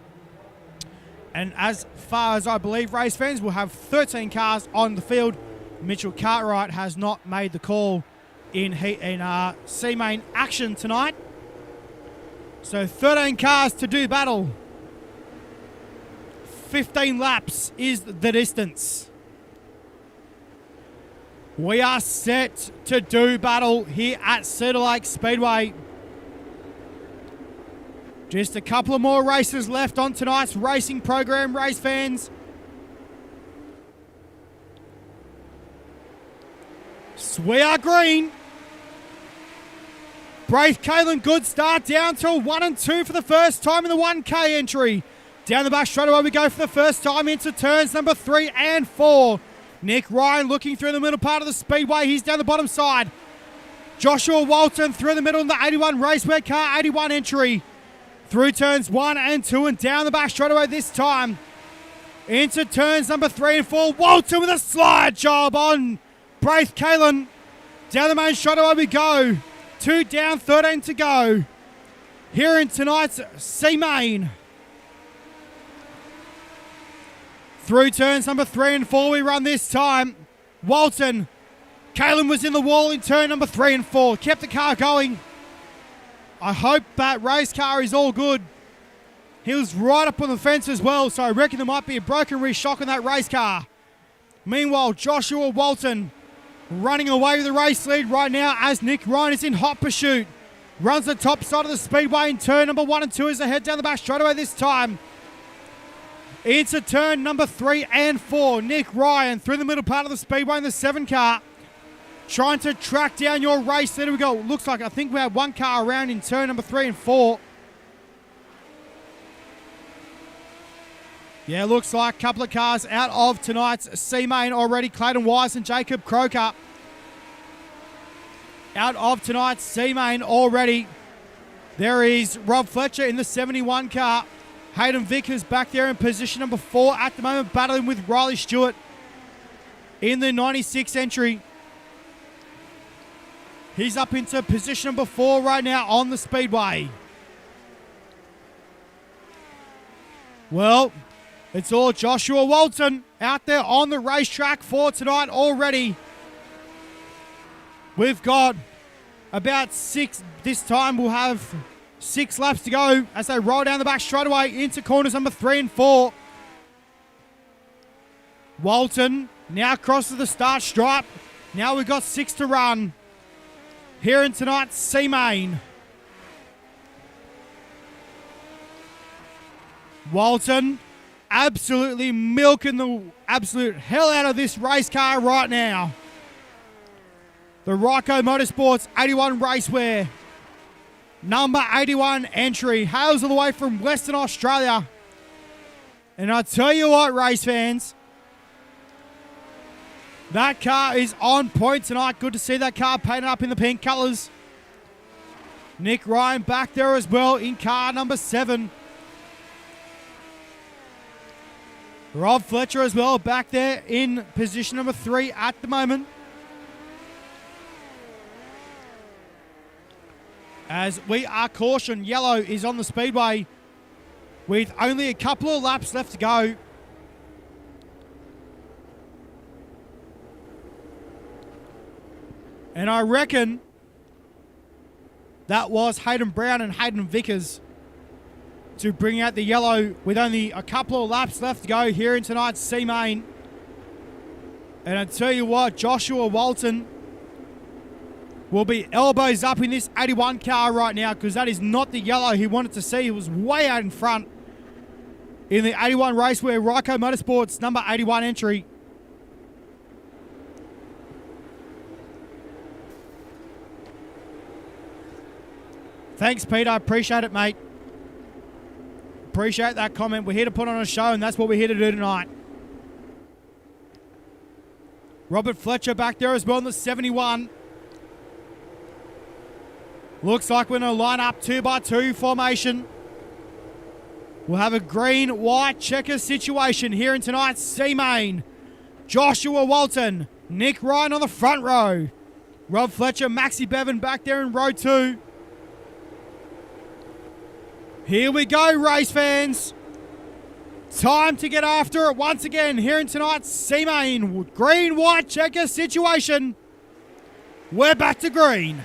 And as far as I believe, race fans will have 13 cars on the field. Mitchell Cartwright has not made the call in C-main action tonight. So 13 cars to do battle. 15 laps is the distance. We are set to do battle here at Cedar Lake Speedway. Just a couple of more races left on tonight's racing program, race fans. So we are green. Braith Kalen, good start down to 1 and 2 for the first time in the 1K entry. Down the back straight away we go for the first time into turns number 3 and 4. Nick Ryan looking through the middle part of the speedway. He's down the bottom side. Joshua Walton through the middle in the 81 Raceway car, 81 entry. Through turns 1 and 2 and down the back straight away this time. Into turns number 3 and 4. Walton with a slide job on Braith Kalen. Down the main straight away we go. 2 down, 13 to go. Here in tonight's C-main. Through turns number 3 and 4 we run this time. Walton. Kalen was in the wall in turn number 3 and 4. Kept the car going. I hope that race car is all good. He was right up on the fence as well, so I reckon there might be a broken rear shock on that race car. Meanwhile, Joshua Walton running away with the race lead right now as Nick Ryan is in hot pursuit. Runs the top side of the speedway in turn number 1 and 2 as they head down the back straight away this time. Into turn number 3 and 4. Nick Ryan through the middle part of the speedway in the 7 car. Trying to track down your race. There we go. Looks like I think we have one car around in turn number 3 and 4. Yeah, looks like a couple of cars out of tonight's C-main already. Clayton Wise and Jacob Croker. out of tonight's C-Main already. There is Rob Fletcher in the 71 car. Hayden Vickers back there in position number 4 at the moment, battling with Riley Stewart in the 96 entry. He's up into position number 4 right now on the speedway. Well, it's all Joshua Walton out there on the racetrack for tonight already. We've got about 6. This time we'll have 6 laps to go as they roll down the back straightaway into corners number 3 and 4. Walton now crosses the start stripe. Now we've got 6 to run here in tonight's C-Main. Walton absolutely milking the absolute hell out of this race car right now. The Ryco Motorsports 81 racewear. Number 81 entry. Hails all the way from Western Australia. And I tell you what, race fans, that car is on point tonight. Good to see that car painted up in the pink colours. Nick Ryan back there as well in car number 7. Rob Fletcher as well back there in position number 3 at the moment. As we are cautioned, yellow is on the speedway with only a couple of laps left to go. And I reckon that was Hayden Brown and Hayden Vickers to bring out the yellow with only a couple of laps left to go here in tonight's C-Main. And I tell you what, Joshua Walton will be elbows up in this 81 car right now, because that is not the yellow he wanted to see. He was way out in front in the 81 race where Ryco Motorsports number 81 entry. Thanks, Peter. I appreciate it, mate. Appreciate that comment. We're here to put on a show, and that's what we're here to do tonight. Robert Fletcher back there as well in the 71. Looks like we're going to line up 2x2 formation. We'll have a green-white checker situation here in tonight's C-Main. Joshua Walton, Nick Ryan on the front row. Rob Fletcher, Maxi Bevan back there in row 2. Here we go, race fans. Time to get after it once again here in tonight's C-Main. Green-white checker situation. We're back to green.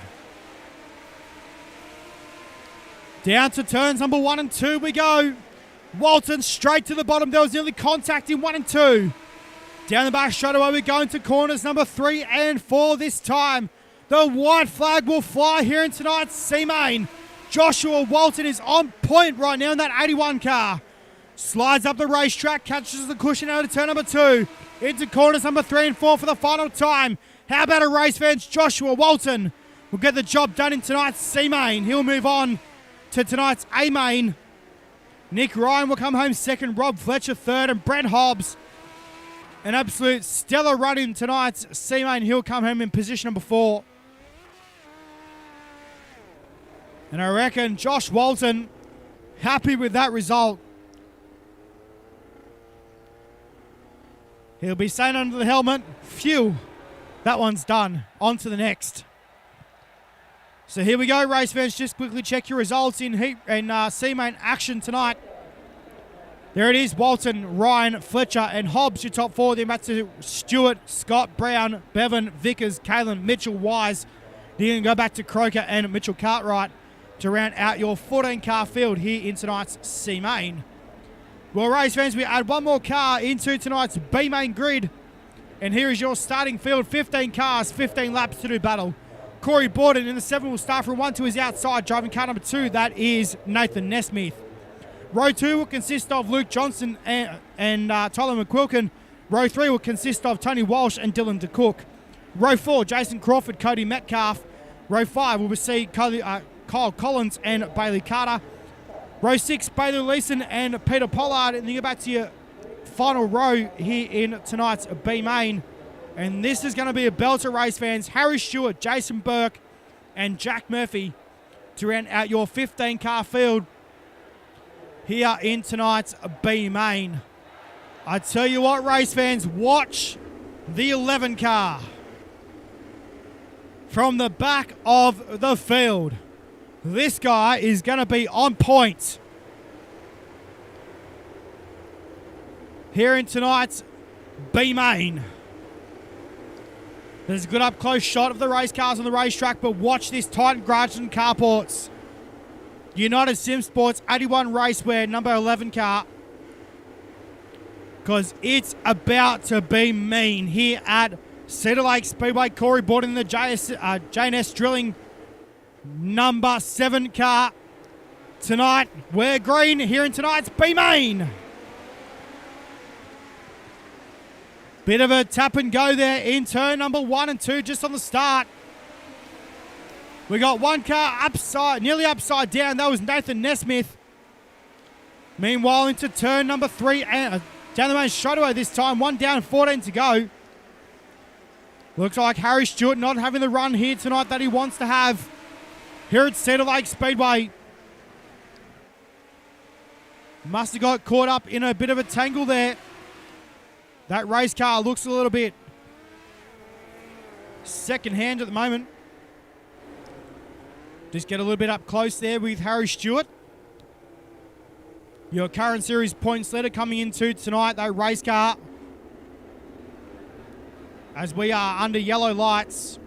Down to turns number 1 and 2 we go. Walton straight to the bottom. There was nearly contact in 1 and 2. Down the back straightaway we go into corners number 3 and 4 this time. The white flag will fly here in tonight's C-Main. Joshua Walton is on point right now in that 81 car. Slides up the racetrack, catches the cushion out of turn number 2. Into corners number 3 and 4 for the final time. How about a race, fans? Joshua Walton will get the job done in tonight's C-Main. He'll move on to tonight's A-Main. Nick Ryan will come home second, Rob Fletcher third, and Brent Hobbs, an absolute stellar run in tonight's C-Main. He'll come home in position number 4. And I reckon Josh Walton happy with that result. He'll be saying under the helmet, phew, that one's done. On to the next. So here we go, race fans. Just quickly check your results in heat and C-Main action tonight. There it is, Walton, Ryan, Fletcher, and Hobbs, your top 4. Then back to Stewart, Scott, Brown, Bevan, Vickers, Kalen, Mitchell, Wise. Then you can go back to Croker and Mitchell Cartwright to round out your 14-car field here in tonight's C-Main. Well, race fans, we add one more car into tonight's B-Main grid. And here is your starting field, 15 cars, 15 laps to do battle. Corey Borden in the 7 will start from 1 to his outside, driving car number 2. That is Nathan Nesmith. Row 2 will consist of Luke Johnson and Tyler McQuilkin. Row 3 will consist of Tony Walsh and Dylan DeCook. Row 4, Jason Crawford, Cody Metcalf. Row 5 will see Kyle Collins and Bailey Carter. Row 6, Bailey Leeson and Peter Pollard. And then you go back to your final row here in tonight's B-Main. And this is going to be a belter, race fans. Harry Stewart, Jason Burke, and Jack Murphy to round out your 15-car field here in tonight's B main. I tell you what, race fans, watch the 11-car from the back of the field. This guy is going to be on point here in tonight's B main. There's a good up-close shot of the race cars on the racetrack, but watch this Titan Garage and Carports. United Sim Sports 81 Racewear number 11 car. Because it's about to be mean here at Cedar Lake Speedway. Corey Borden in the J&S Drilling number 7 car. Tonight, we're green here in tonight's B main. Bit of a tap and go there in turn number 1 and 2 just on the start. We got one car nearly upside down. That was Nathan Nesmith. Meanwhile, into turn number 3 and down the main straightaway this time. 1 down, 14 to go. Looks like Harry Stewart not having the run here tonight that he wants to have here at Cedar Lake Speedway. Must have got caught up in a bit of a tangle there. That race car looks a little bit second hand at the moment. Just get a little bit up close there with Harry Stewart. Your current series points leader coming into tonight, that race car. As we are under yellow lights.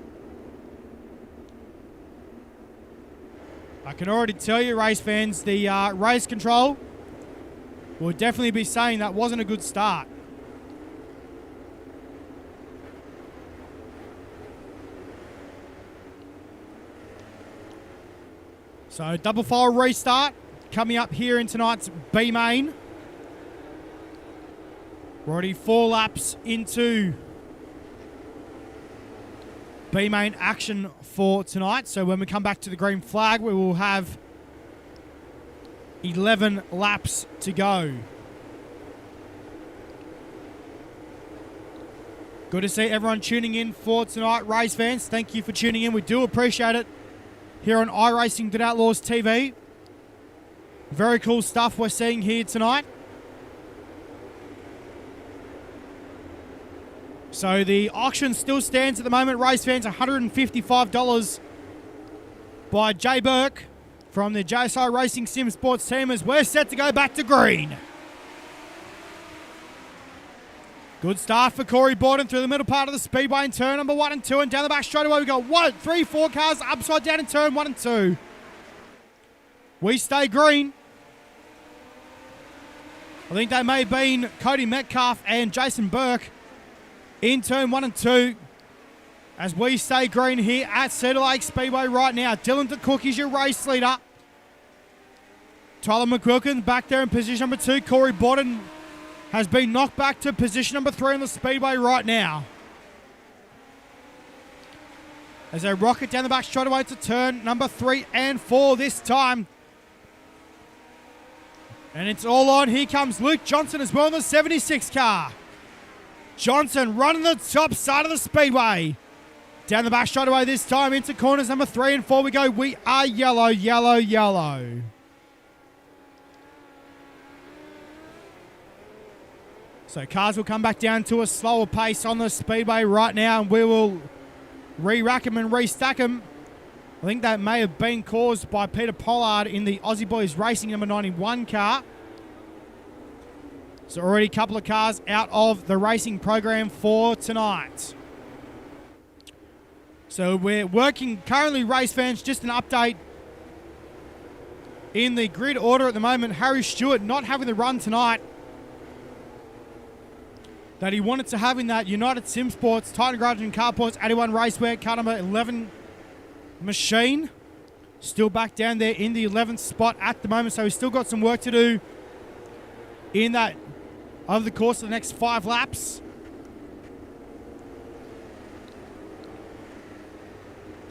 I can already tell you, race fans, the race control will definitely be saying that wasn't a good start. So double file restart coming up here in tonight's B main. We're already 4 laps into B main action for tonight. So when we come back to the green flag, we will have 11 laps to go. Good to see everyone tuning in for tonight, race fans. Thank you for tuning in. We do appreciate it here on iRacing.Outlaws TV. Very cool stuff we're seeing here tonight. So the auction still stands at the moment, race fans, $155 by Jay Burke from the JSI Racing Sim Sports team as we're set to go back to green. Good start for Corey Borden through the middle part of the speedway in turn number 1 and 2, and down the back straight away we got 4 cars upside down in turn 1 and 2. We stay green. I think they may have been Cody Metcalf and Jason Burke in turn 1 and 2 as we stay green here at Cedar Lake Speedway right now. Dylan DeCook is your race leader. Tyler McQuilkin back there in position number 2. Corey Borden has been knocked back to position number 3 on the speedway right now. As they rocket down the back straight away to turn number 3 and 4 this time. And it's all on. Here comes Luke Johnson as well in the 76 car. Johnson running the top side of the speedway. Down the back straight away this time into corners number 3 and 4 we go. We are yellow, yellow, yellow. So cars will come back down to a slower pace on the speedway right now, and we will re-rack them and restack them. I think that may have been caused by Peter Pollard in the Aussie Boys Racing number 91 car. So already a couple of cars out of the racing program for tonight. So we're working currently, race fans, just an update. In the grid order at the moment, Harry Stewart not having the run tonight that he wanted to have in that United Sim Sports Titan Garage and Carports 81 Racewear car number 11 machine. Still back down there in the 11th spot at the moment, so he's still got some work to do in that over the course of the next 5 laps.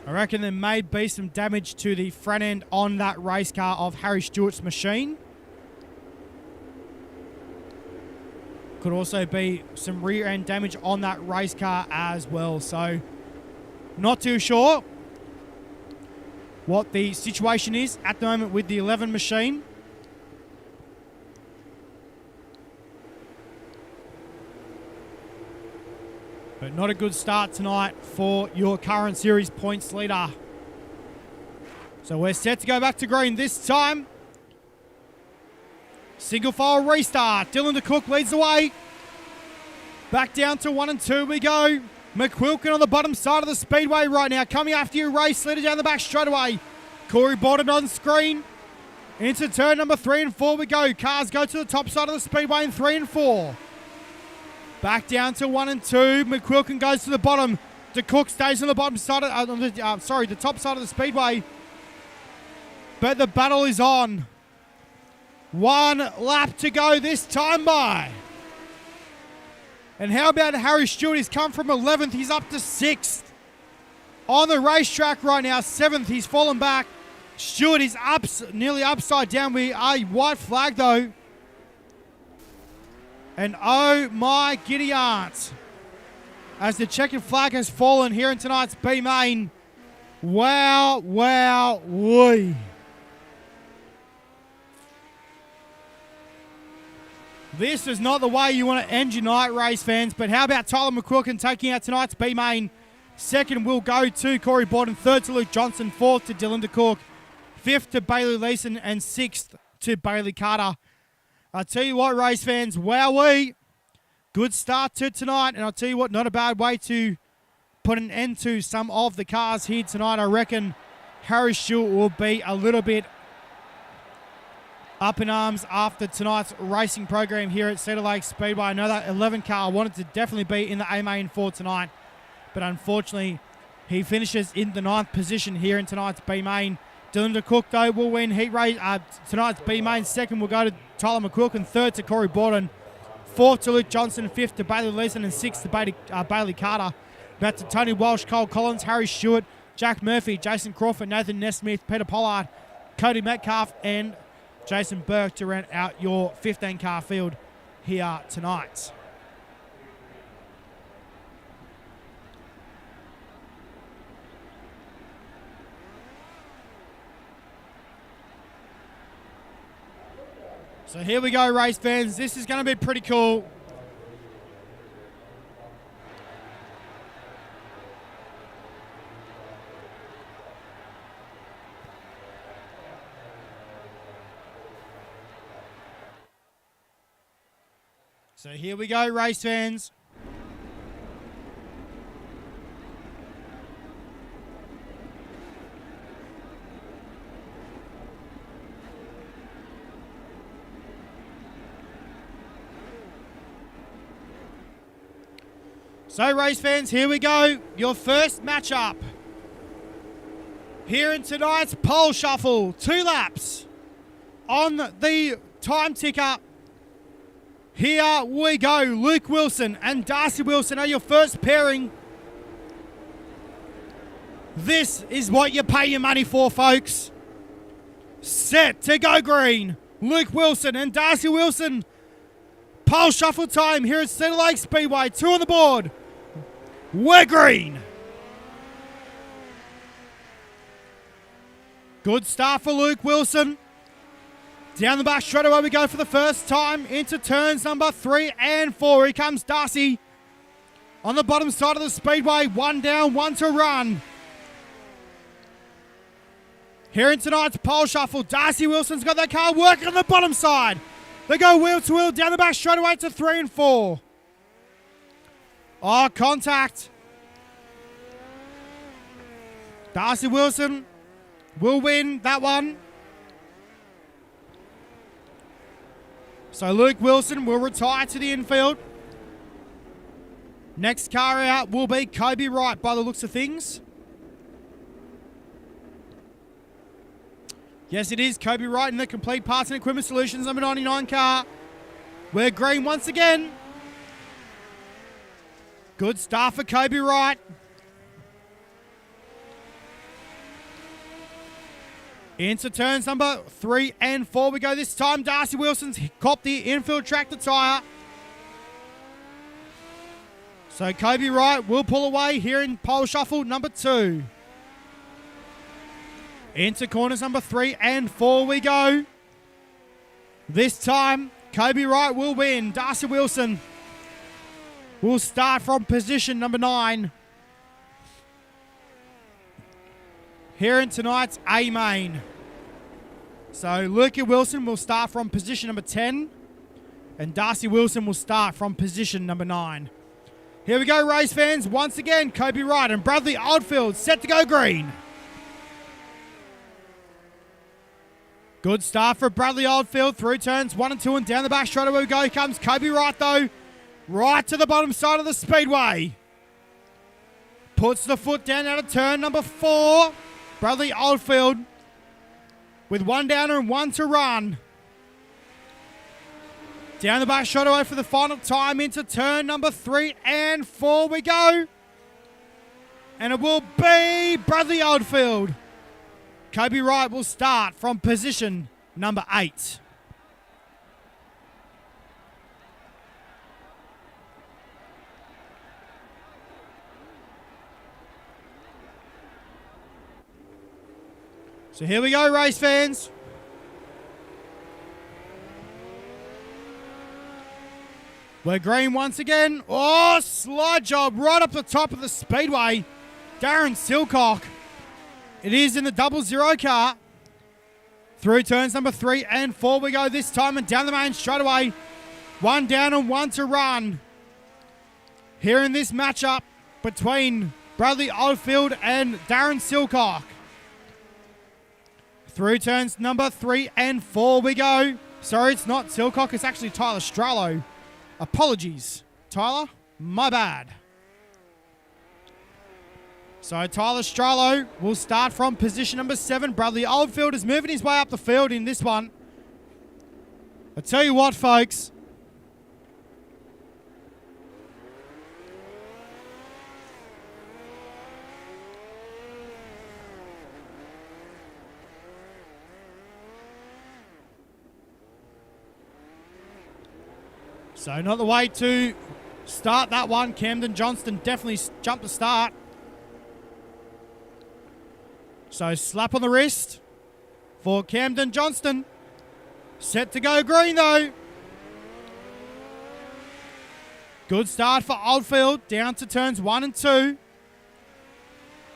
I reckon there may be some damage to the front end on that race car of Harry Stewart's machine. Could also be some rear end damage on that race car as well. So, not too sure. what the situation is at the moment with the 11 machine. But not a good start tonight for your current series points leader. So we're set to go back to green this time. Single file restart. Dylan DeCook leads the way. Back down to 1 and 2 we go. McQuilkin on the bottom side of the speedway right now. Coming after you, race leader down the back straight away. Corey Borden on screen. Into turn number 3 and 4 we go. Cars go to the top side of the speedway in 3 and 4. Back down to 1 and 2. McQuilkin goes to the bottom. DeCook stays on the bottom side of the top side of the speedway. But the battle is on. 1 lap to go this time by. And how about Harry Stewart? He's come from 11th. He's up to 6th. On the racetrack right now, 7th. He's fallen back. Stewart is nearly upside down. We are white flag though. And oh my giddy aunt. As the checkered flag has fallen here in tonight's B main. Wow, wow, wee. This is not the way you want to end your night, race fans. But how about Tyler McQuilkin taking out tonight's B main? Second will go to Corey Borden. Third to Luke Johnson. Fourth to Dylan DeCook. Fifth to Bailey Leeson. And sixth to Bailey Carter. I'll tell you what, race fans, wowee. Good start to tonight. And I'll tell you what, not a bad way to put an end to some of the cars here tonight. I reckon Harry Stewart will be a little bit up in arms after tonight's racing program here at Cedar Lake Speedway. I know that 11 car wanted to definitely be in the A main for tonight, but unfortunately he finishes in the 9th position here in tonight's B main. Dylan DeCook though will win heat race tonight's B main. Second will go to Tyler McQuilkin. Third to Corey Borden. Fourth to Luke Johnson. Fifth to Bailey Leeson. And sixth to Bailey Carter. Back to Tony Walsh, Cole Collins, Harry Stewart, Jack Murphy, Jason Crawford, Nathan Nesmith, Peter Pollard, Cody Metcalf, and Jason Burke to round out your 15-car field here tonight. So here we go, race fans. This is going to be pretty cool. So here we go, race fans. So race fans, here we go. Your first matchup. Here in tonight's pole shuffle. 2 laps on the time ticker. Here we go. Luke Wilson and Darcy Wilson are your first pairing. This is what you pay your money for, folks. Set to go green. Luke Wilson and Darcy Wilson. Pole shuffle time here at Cedar Lake Speedway. 2 on the board. We're green. Good start for Luke Wilson. Down the back straight away we go for the first time into turns number 3 and 4. Here comes Darcy on the bottom side of the speedway. 1 down, 1 to run. Here in tonight's pole shuffle, Darcy Wilson's got that car working on the bottom side. They go wheel to wheel down the back straight away to 3 and 4. Oh, contact. Darcy Wilson will win that one. So Luke Wilson will retire to the infield. Next car out will be Kobe Wright by the looks of things. Yes, it is Kobe Wright in the Complete Parts and Equipment Solutions number 99 car. We're green once again. Good start for Kobe Wright. Into turns number 3 and 4 we go this time. Darcy Wilson's copped the infield tractor tyre. So Kobe Wright will pull away here in pole shuffle number 2. Into corners number 3 and 4 we go. This time, Kobe Wright will win. Darcy Wilson will start from position number 9. Here in tonight's A main. So Luca Wilson will start from position number 10. And Darcy Wilson will start from position number 9. Here we go, race fans. Once again, Kobe Wright and Bradley Oldfield set to go green. Good start for Bradley Oldfield through turns 1 and 2 and down the back straight away we go. Here comes Kobe Wright though. Right to the bottom side of the speedway. Puts the foot down out of turn number 4. Bradley Oldfield with 1 down and 1 to run. Down the back straight away for the final time into turn number 3 and 4 we go. And it will be Bradley Oldfield. Kobe Wright will start from position number 8. So here we go, race fans. We're green once again. Oh, slide job right up the top of the speedway. Darren Silcock. It is in the 00 car. Through turns number 3 and 4 we go this time and down the main straight away. 1 down and 1 to run. Here in this matchup between Bradley Oldfield and Darren Silcock. Through turns number 3 and 4 we go. Sorry, it's not Silcock. It's actually Tyler Strallo. Apologies, Tyler. My bad. So Tyler Strallo will start from position number 7. Bradley Oldfield is moving his way up the field in this one. I tell you what, folks. So not the way to start that one. Camden Johnston definitely jumped the start. So slap on the wrist for Camden Johnston. Set to go green though. Good start for Oldfield. Down to turns 1 and 2.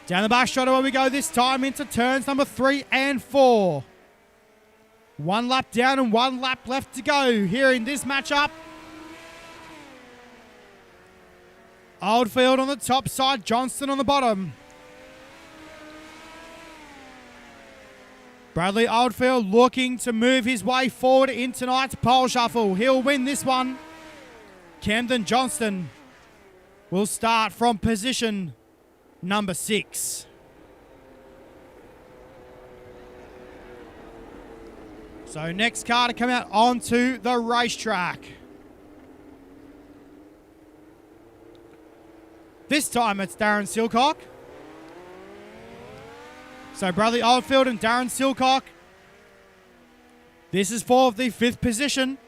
Down the back straight away we go this time into turns number 3 and 4. 1 lap down and 1 lap left to go here in this matchup. Oldfield on the top side, Johnston on the bottom. Bradley Oldfield looking to move his way forward in tonight's pole shuffle. He'll win this one. Camden Johnston will start from position number 6. So next car to come out onto the racetrack. This time it's Darren Silcock. So Bradley Oldfield and Darren Silcock. This is for the 5th position.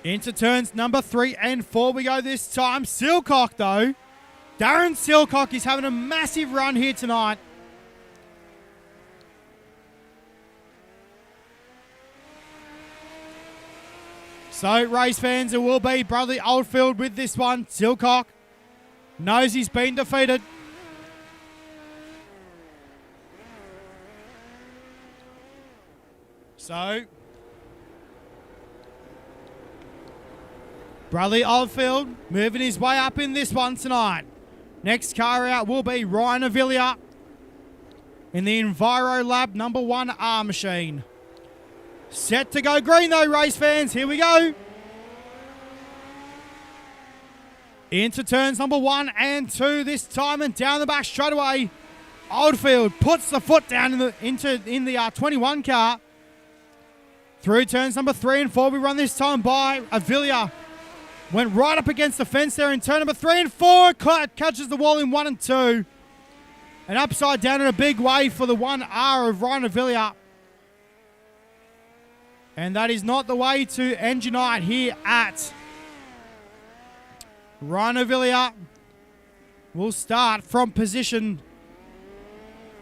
Into turns number 3 and 4 we go this time. Silcock though. Darren Silcock is having a massive run here tonight. So race fans, it will be Bradley Oldfield with this one. Silcock knows he's been defeated. So, Bradley Oldfield moving his way up in this one tonight. Next car out will be Ryan Avilia in the Enviro Lab number 1 R machine. Set to go green though, race fans. Here we go. Into turns number 1 and 2 this time and down the back straight away. Oldfield puts the foot down in the 21 car. Through turns number 3 and 4 we run this time by Avilia. Went right up against the fence there in turn number 3 and 4. Catches the wall in 1 and 2. And upside down in a big way for the 1R of Ryan Avilia. And that is not the way to end your night here at Ryan Avilia. Will start from position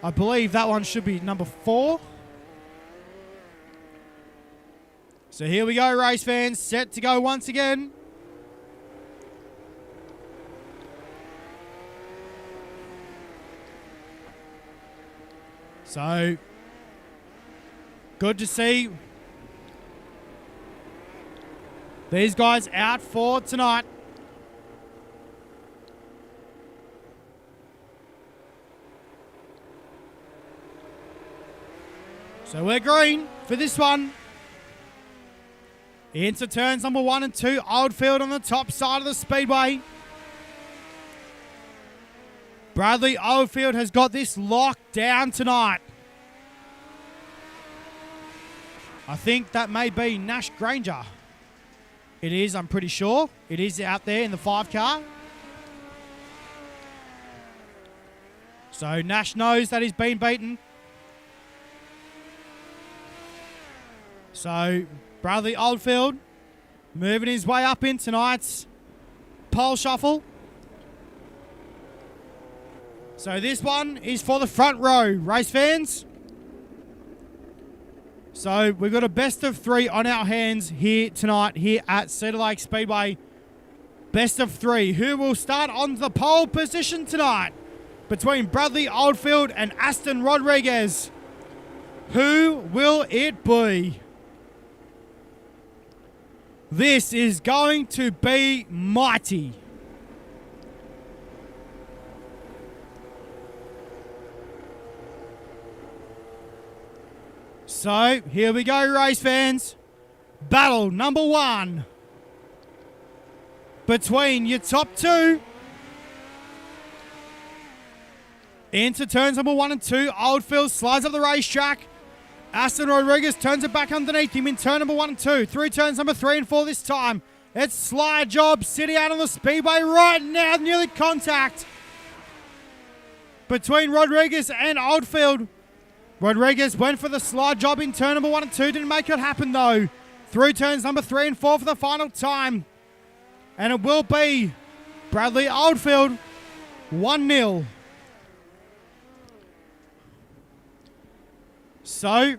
I believe that one should be number 4. So here we go, race fans. Set to go once again. So, good to see these guys out for tonight. So we're green for this one. Into turns number 1 and 2. Oldfield on the top side of the speedway. Bradley Oldfield has got this locked down tonight. I think that may be Nash Granger. It is, I'm pretty sure. It is out there in the 5 car. So Nash knows that he's been beaten. So Bradley Oldfield moving his way up in tonight's pole shuffle. So this one is for the front row, race fans. So we've got a best of 3 on our hands here tonight, here at Cedar Lake Speedway. Best of 3. Who will start on the pole position tonight? Between Bradley Oldfield and Aston Rodriguez. Who will it be? This is going to be mighty. So, here we go, race fans. Battle number 1. Between your top 2. Into turns number 1 and 2. Oldfield slides up the racetrack. Aston Rodriguez turns it back underneath him in turn number 1 and 2. Through turns number 3 and 4 this time. It's slide job sitting out on the speedway right now. Nearly contact between Rodriguez and Oldfield. Rodriguez went for the slide job in turn number 1 and 2. Didn't make it happen though. Through turns number 3 and 4 for the final time. And it will be Bradley Oldfield 1-0. So,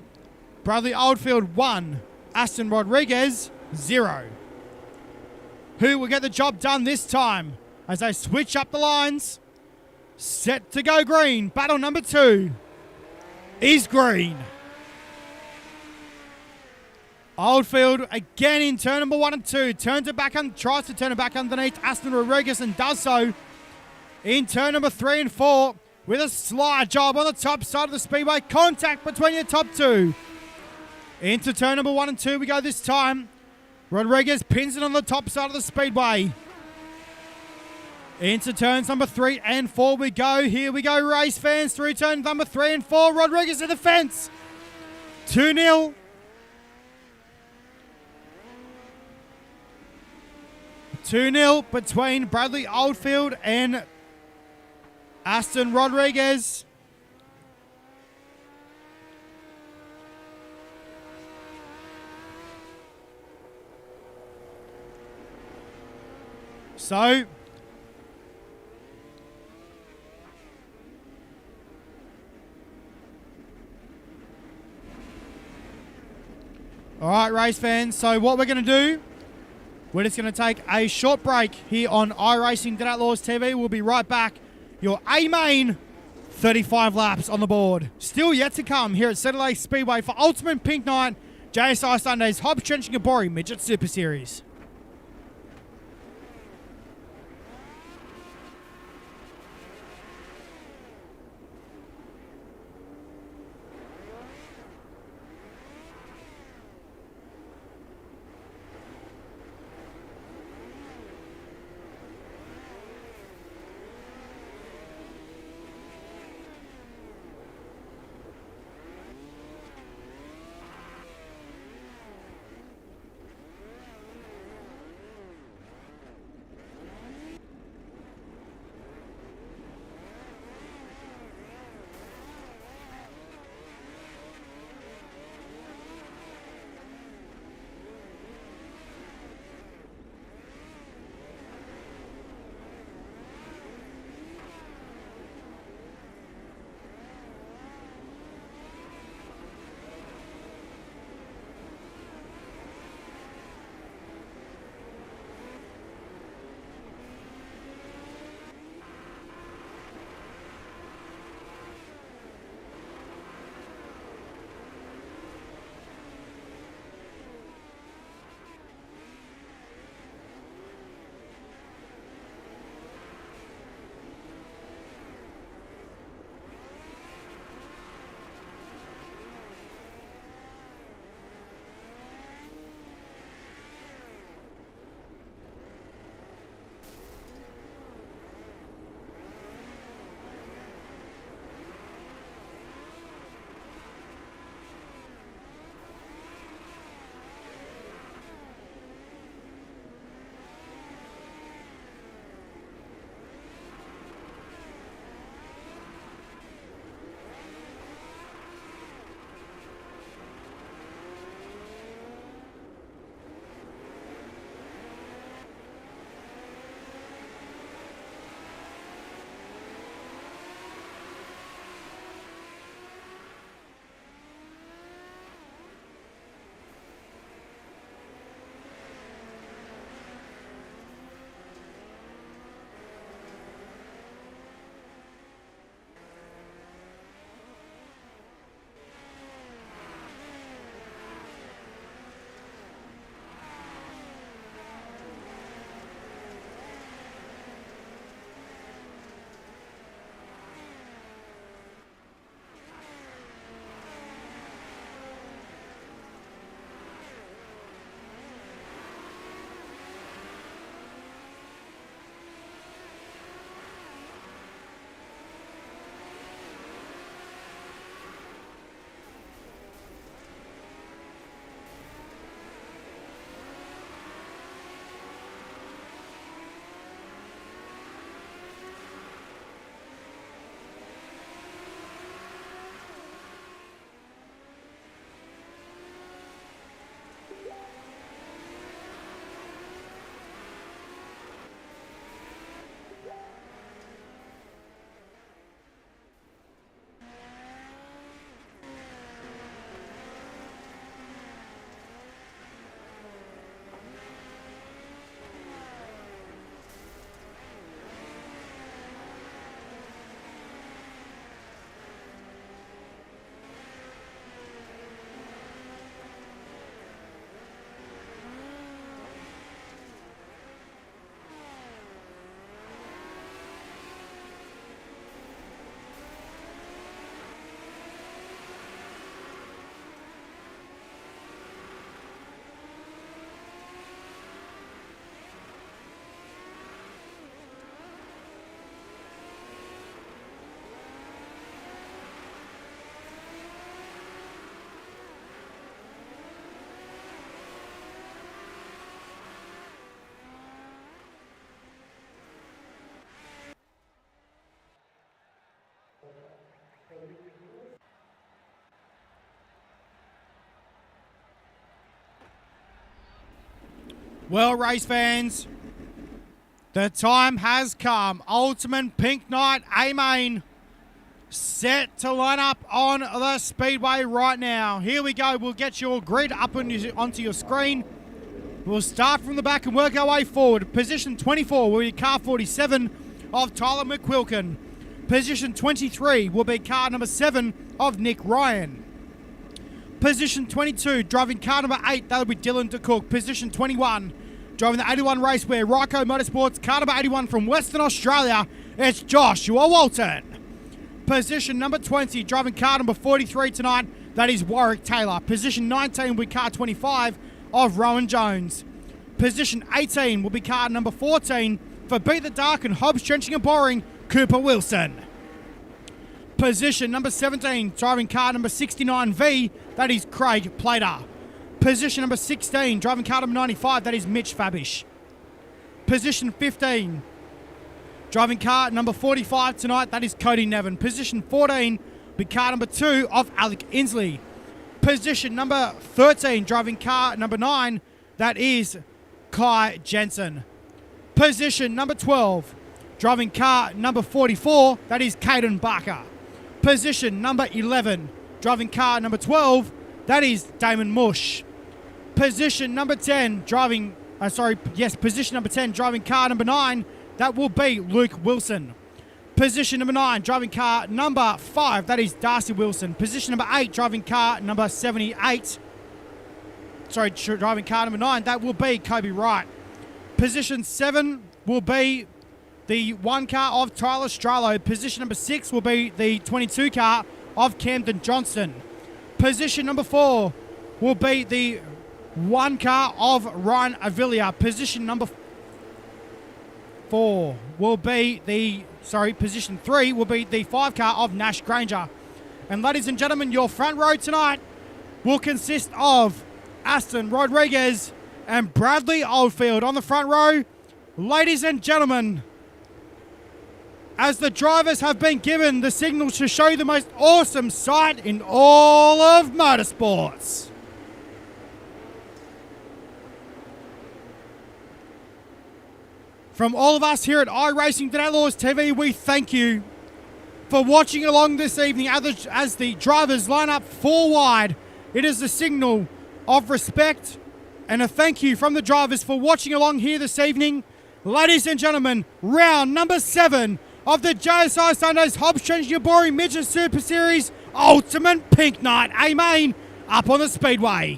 Bradley Oldfield 1, Aston Rodriguez 0. Who will get the job done this time as they switch up the lines? Set to go green. Battle number 2 is green. Oldfield again in turn number 1 and 2. Turns it back and tries to turn it back underneath Aston Rodriguez and does so in turn number 3 and 4 with a slide job on the top side of the speedway. Contact between your top 2. Into turn number 1 and 2 we go this time. Rodriguez pins it on the top side of the speedway. Into turns number 3 and 4 we go. Here we go, race fans. Through turn number 3 and 4. Rodriguez in the fence. 2-0. Between Bradley Oldfield and Aston Rodriguez. So, all right, race fans. So what we're going to do, we're just going to take a short break here on iRacing Dead Outlaws TV. We'll be right back. Your A-Main 35 laps on the board. Still yet to come here at Cedar Lake Speedway for Ultimate Pink Night, JSI Sundays, Hobbs Trench and Gabori Midget Super Series. Well, race fans, the time has come. Ultimate Pink Knight A-Main set to line up on the speedway right now. Here we go. We'll get your grid up onto your screen. We'll start from the back and work our way forward. Position 24 will be car 47 of Tyler McQuilkin. Position 23 will be car number 7 of Nick Ryan. Position 22, driving car number 8, that'll be Dylan DeCook. Position 21, driving the 81 Raceware, Ryco Motorsports, car number 81 from Western Australia, it's Joshua Walton. Position number 20, driving car number 43 tonight, that is Warwick Taylor. Position 19 will be car 25 of Rowan Jones. Position 18 will be car number 14 for Beat the Dark and HOBBS Trenching and Boring, Cooper Wilson. Position number 17, driving car number 69V, that is Craig Plater. Position number 16, driving car number 95, that is Mitch Fabish. Position 15, driving car number 45 tonight, that is Cody Nevin. Position 14, be car number 2 of Alec Inslee. Position number 13, driving car number 9, that is Kai Jensen. Position number 12, driving car number 44, that is Caden Barker. Position number 11, driving car number 12, that is Damon Mush. Position number 10, position number 10, driving car number 9, that will be Luke Wilson. Position number 9, driving car number 5, that is Darcy Wilson. Position number 8, driving car number 78, driving car number 9, that will be Kobe Wright. Position 7 will be the 1 car of Tyler Stralo. Position number 6 will be the 22 car of Camden Johnston. Position number 4 will be the 1 car of Ryan Avilia. Position number 4 will be position 3 will be the 5 car of Nash Granger. And ladies and gentlemen, your front row tonight will consist of Aston Rodriguez and Bradley Oldfield on the front row. Ladies and gentlemen, as the drivers have been given the signal to show you the most awesome sight in all of motorsports. From all of us here at iRacing Today Outlaws TV, we thank you for watching along this evening as the drivers line up 4 wide. It is a signal of respect and a thank you from the drivers for watching along here this evening. Ladies and gentlemen, round number 7 of the JSI Sundays HOBBS Trenching and Boring Midget Super Series Ultimate Pink Knight A-Main up on the speedway.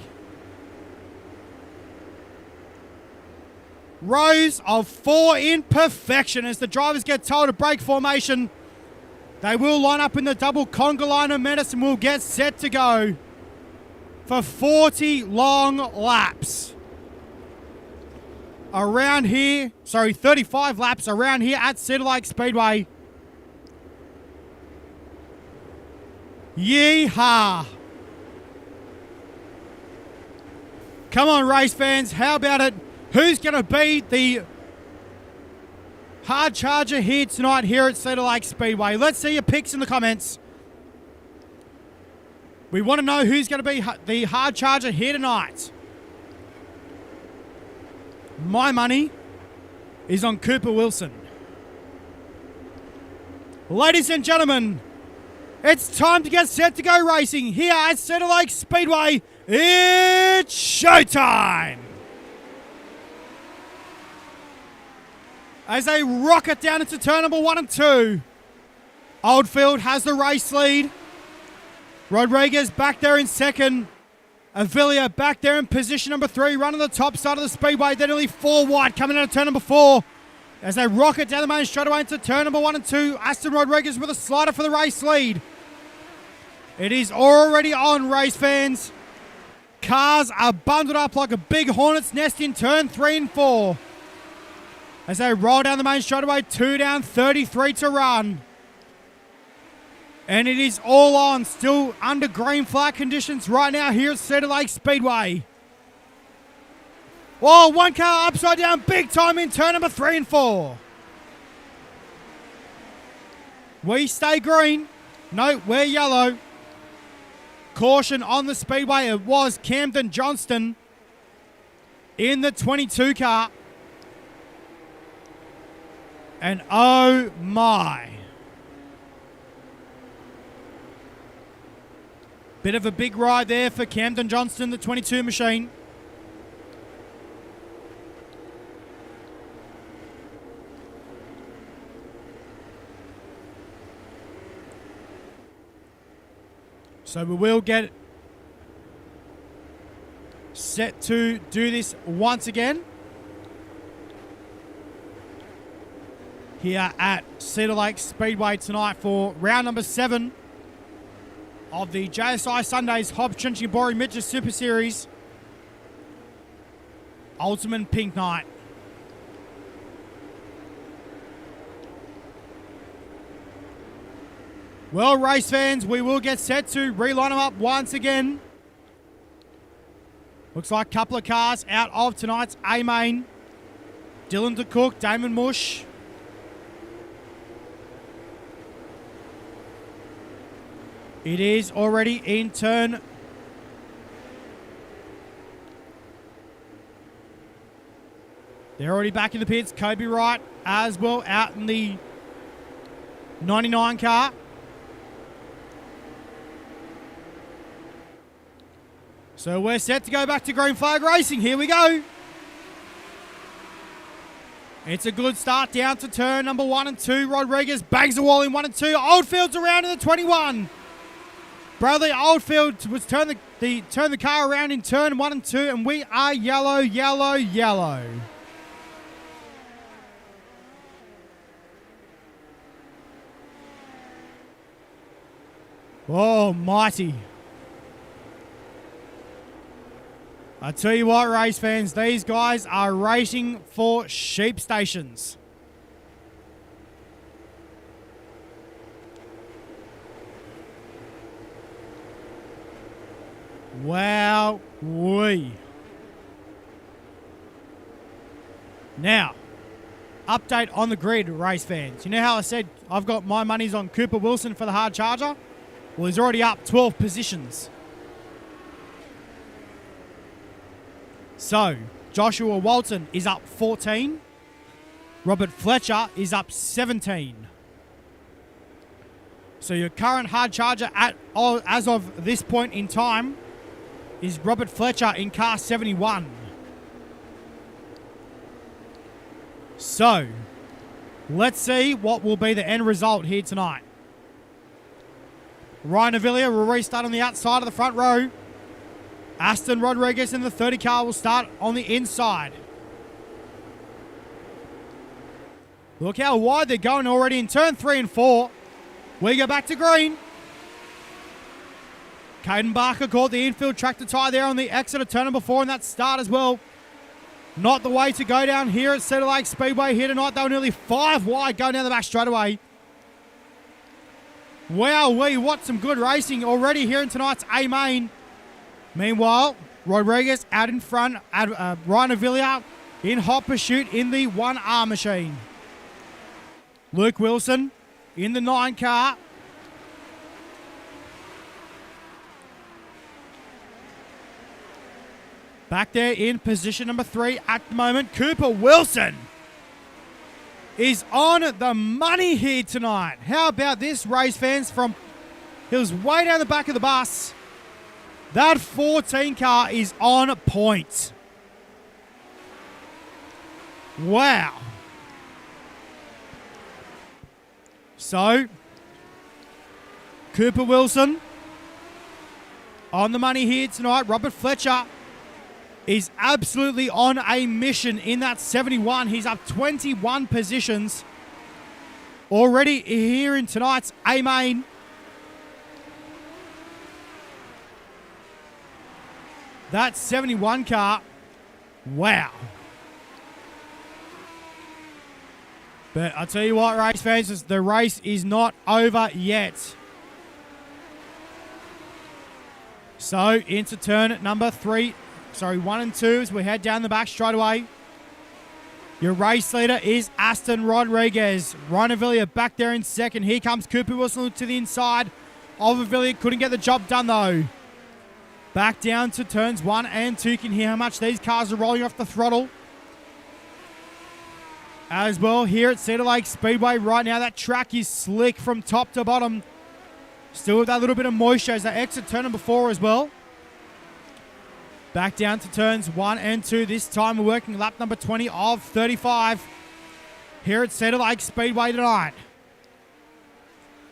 Rows of 4 in perfection as the drivers get told to break formation. They will line up in the double conga line of medicine. Will get set to go for 40 long laps. 35 laps around here at Cedar Lake Speedway. Yeehaw! Come on, race fans, how about it? Who's going to be the hard charger here tonight here at Cedar Lake Speedway? Let's see your picks in the comments. We want to know who's going to be the hard charger here tonight. My money is on Cooper Wilson. Ladies and gentlemen, it's time to get set to go racing here at Cedar Lake Speedway. It's showtime! As they rocket down into turn number 1 and 2. Oldfield has the race lead. Rodriguez back there in second. Avilia back there in position number 3, running the top side of the speedway. They're nearly 4 wide coming out of turn number 4. As they rocket down the main straightaway into turn number 1 and 2. Aston Rodriguez with a slider for the race lead. It is already on, race fans. Cars are bundled up like a big hornet's nest in turn 3 and 4. As they roll down the main straightaway, 2 down, 33 to run. And it is all on, still under green flag conditions right now here at Cedar Lake Speedway. Whoa, 1 car upside down, big time in turn number 3 and 4. We stay green. No, we're yellow. Caution on the speedway. It was Camden Johnston. in the 22 car. And oh my. Bit of a big ride there for Camden Johnston, the 22 machine. So we will get set to do this once again here at Cedar Lake Speedway tonight for round number 7 of the JSI Sundays Hobbs Trinity Boring Midget Super Series Ultimate Pink Night. Well, race fans, we will get set to reline them up once again. Looks like a couple of cars out of tonight's A-Main. Dylan DeCook, Damon Mush. It is already in turn. They're already back in the pits. Kobe Wright as well out in the 99 car. So we're set to go back to green flag racing. Here we go. It's a good start down to turn number 1 and 2. Rodriguez bangs the wall in 1 and 2. Oldfield's around in the 21. Bradley Oldfield was turn the car around in turn 1 and 2, and we are yellow, yellow, yellow. Oh, mighty. I tell you what, race fans, these guys are racing for sheep stations. Wow, wee. Now, update on the grid, race fans. You know how I said I've got my money's on Cooper Wilson for the hard charger? Well, he's already up 12 positions. So, Joshua Walton is up 14. Robert Fletcher is up 17. So your current hard charger as of this point in time is Robert Fletcher in car 71. So, let's see what will be the end result here tonight. Ryan Avilia will restart on the outside of the front row. Aston Rodriguez in the 30 car will start on the inside. Look how wide they're going already in turn 3 and 4. We go back to green. Caden Barker caught the infield tractor tie there on the exit of turn number 4 in that start as well. Not the way to go down here at Cedar Lake Speedway here tonight. They were nearly 5 wide going down the back straightaway. Wow, what some good racing already here in tonight's A-Main. Meanwhile, Rodriguez out in front, Ryan Avilia in hot pursuit in the 1R machine. Luke Wilson in the 9 car. Back there in position number 3 at the moment, Cooper Wilson is on the money here tonight. How about this, race fans? He was way down the back of the bus. That 14 car is on point. Wow. So, Cooper Wilson on the money here tonight. Robert Fletcher is absolutely on a mission in that 71. He's up 21 positions already here in tonight's A-Main. That 71 car, wow. But I tell you what, race fans, the race is not over yet. So into turn number 1 and 2 as we head down the back straight away. Your race leader is Aston Rodriguez. Ryan Avilia back there in second. Here comes Cooper Wilson to the inside of Avilia. Couldn't get the job done though. Back down to turns 1 and 2. You can hear how much these cars are rolling off the throttle. As well, here at Cedar Lake Speedway right now, that track is slick from top to bottom. Still with that little bit of moisture as they exit turn number 4 as well. Back down to turns 1 and 2. This time we're working lap number 20 of 35 here at Cedar Lake Speedway tonight.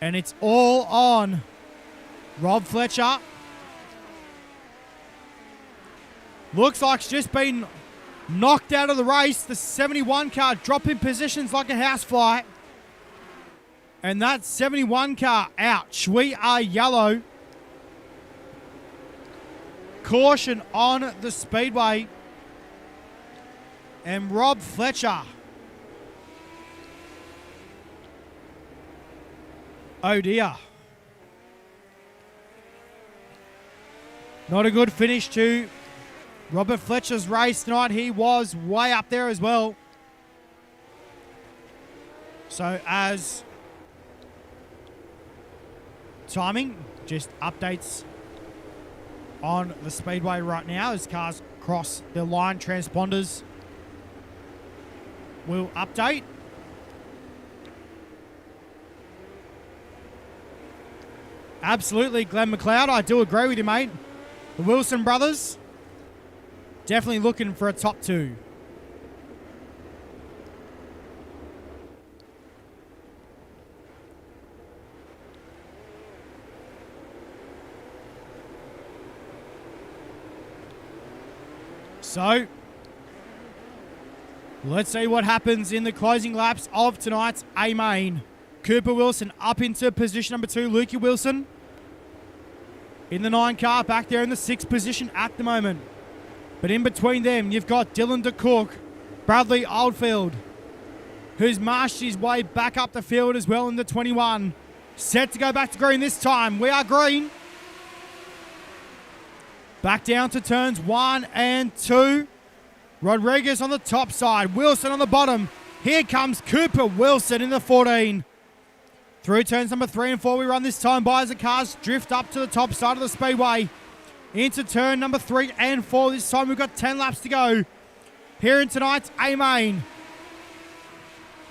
And it's all on Rob Fletcher. Looks like it's just been knocked out of the race. The 71 car dropping positions like a housefly. And that 71 car, ouch. We are yellow. Caution on the speedway. And Rob Fletcher. Oh dear. Not a good finish to Robert Fletcher's race tonight. He was way up there as well. So as timing, just updates on the speedway right now as cars cross the line. Transponders will update. Absolutely, Glenn McLeod. I do agree with you, mate. The Wilson brothers definitely looking for a top 2. So, let's see what happens in the closing laps of tonight's A-Main. Cooper Wilson up into position number 2. Lukey Wilson in the 9 car, back there in the 6th position at the moment. But in between them, you've got Dylan DeCook, Bradley Oldfield, who's marched his way back up the field as well in the 21. Set to go back to green this time. We are green. Back down to turns 1 and 2. Rodriguez on the top side. Wilson on the bottom. Here comes Cooper Wilson in the 14. Through turns number 3 and 4 we run this time by as the cars drift up to the top side of the speedway. Into turn number 3 and 4. This time we've got 10 laps to go here in tonight's A-Main.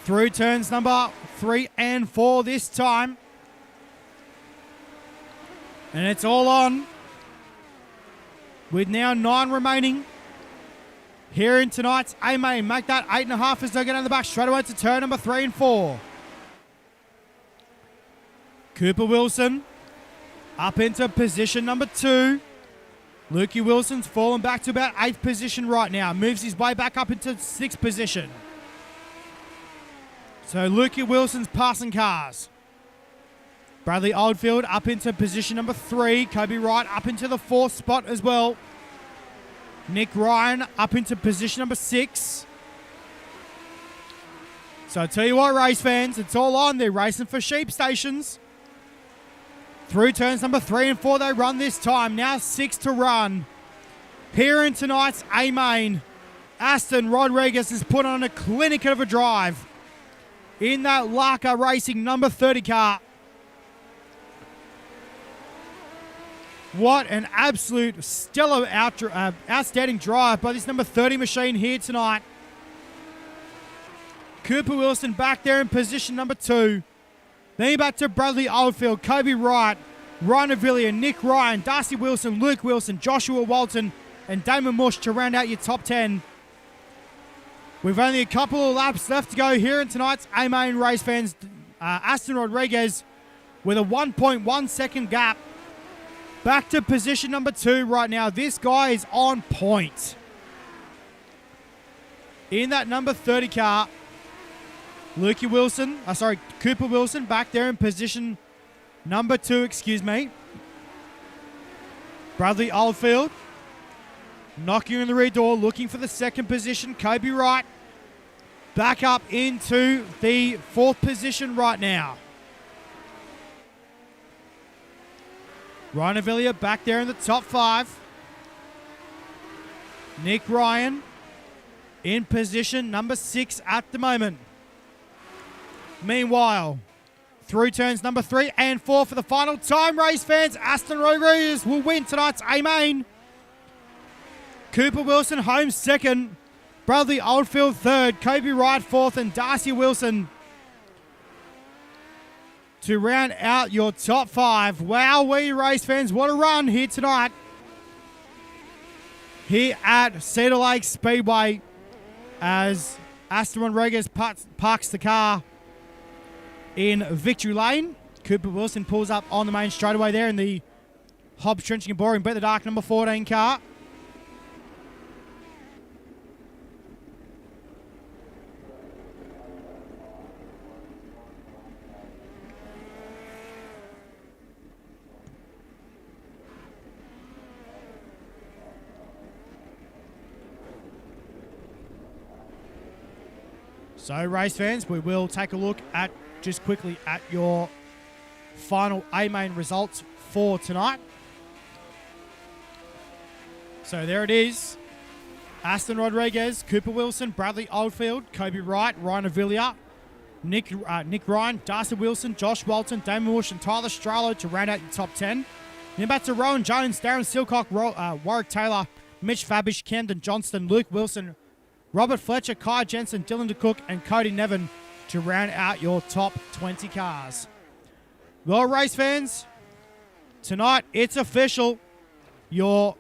Through turns number 3 and 4 this time. And it's all on. With now 9 remaining here in tonight's A-Main. Make that 8.5 as they get on the back straight away to turn number 3 and 4. Cooper Wilson up into position number 2. Lukey Wilson's fallen back to about 8th position right now. Moves his way back up into 6th position. So Lukey Wilson's passing cars. Bradley Oldfield up into position number 3. Kobe Wright up into the 4th spot as well. Nick Ryan up into position number 6. So I tell you what, race fans, it's all on. They're racing for sheep stations. Through turns number 3 and 4 they run this time. Now 6 to run. Here in tonight's A-Main, Aston Rodriguez has put on a clinic of a drive in that Larka Racing number 30 car. What an absolute stellar outstanding drive by this number 30 machine here tonight. Cooper Wilson back there in position number 2. Then back to Bradley Oldfield, Kobe Wright, Ryan Avila, Nick Ryan, Darcy Wilson, Luke Wilson, Joshua Walton, and Damon Mush to round out your top 10. We've only a couple of laps left to go here in tonight's A-Main race, fans. Aston Rodriguez with a 1.1 second gap. Back to position number 2 right now. This guy is on point. In that number 30 car, Cooper Wilson back there in position number 2, Bradley Oldfield knocking on the rear door, looking for the 2nd position. Kobe Wright back up into the 4th position right now. Ryan Avila back there in the top 5. Nick Ryan in position number 6 at the moment. Meanwhile, through turns number 3 and 4 for the final time, race fans. Aston Rodriguez will win tonight's A-Main. Cooper Wilson home second. Bradley Oldfield third. Kobe Wright fourth. And Darcy Wilson to round out your top 5. Wowee, race fans. What a run here tonight. Here at Cedar Lake Speedway as Aston Rodriguez parks the car in victory lane. Cooper Wilson pulls up on the main straightaway there in the Hobbs Trenching and Boring Bet the Dark number 14 car. So, race fans, we will take a look at just quickly at your final A-Main results for tonight. So there it is. Aston Rodriguez, Cooper Wilson, Bradley Oldfield, Kobe Wright, Ryan Avila, Nick Ryan, Darcy Wilson, Josh Walton, Damon Walsh, and Tyler Stralo to round out your top 10. Then back to Rowan Jones, Darren Silcock, Warwick Taylor, Mitch Fabish, Camden Johnston, Luke Wilson, Robert Fletcher, Kai Jensen, Dylan DeCook, and Cody Nevin to round out your top 20 cars. Well, race fans, tonight it's official. Your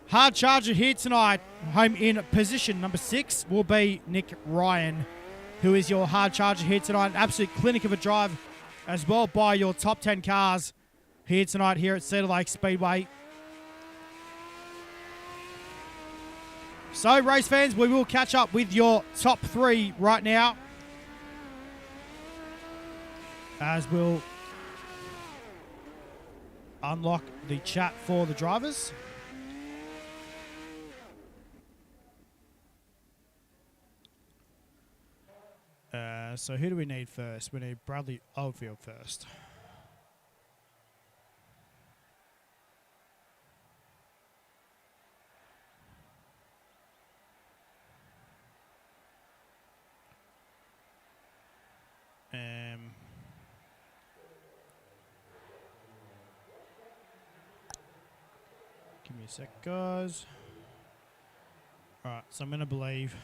hard charger here tonight, home in position number 6, will be Nick Ryan, who is your hard charger here tonight. An absolute clinic of a drive as well by your top 10 cars here tonight here at Cedar Lake Speedway. So, race fans, we will catch up with your top 3 right now, as we'll unlock the chat for the drivers. So who do we need first? We need Bradley Oldfield first. Give me a sec, guys. All right, so I'm going to believe.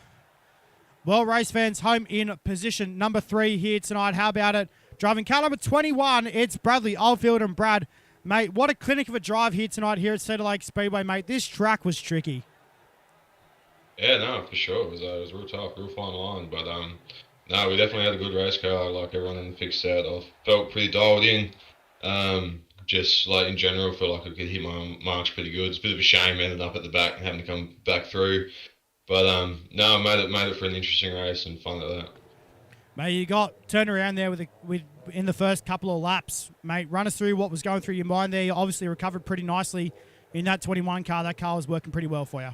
Well, race fans, home in position number 3 here tonight. How about it? Driving car number 21, it's Bradley Oldfield. And Brad, mate, what a clinic of a drive here tonight here at Cedar Lake Speedway, mate. This track was tricky. Yeah, no, for sure. It was real tough, real fine line. But no, we definitely had a good race car. Like everyone in the fixed set, I felt pretty dialed in. Just like in general, I feel like I could hit my marks pretty good. It's a bit of a shame ending up at the back and having to come back through. But no, made it for an interesting race and fun at that. Mate, you got turned around there with in the first couple of laps, mate. Run us through what was going through your mind there. You obviously recovered pretty nicely in that 21 car. That car was working pretty well for you.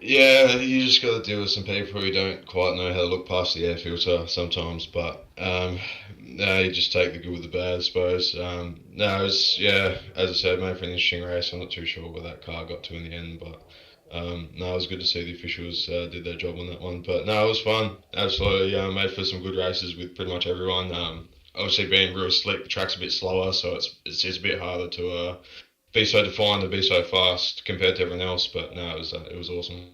Yeah, you just got to deal with some people who don't quite know how to look past the air filter sometimes. But no, you just take the good with the bad, I suppose. No, it was, yeah, as I said, made for an interesting race. I'm not too sure where that car got to in the end, but no, it was good to see the officials did their job on that one. But no, it was fun. Absolutely made for some good races with pretty much everyone. Obviously being real slick, the track's a bit slower, so it's a bit harder to be so defined and be so fast compared to everyone else. But no, it was awesome.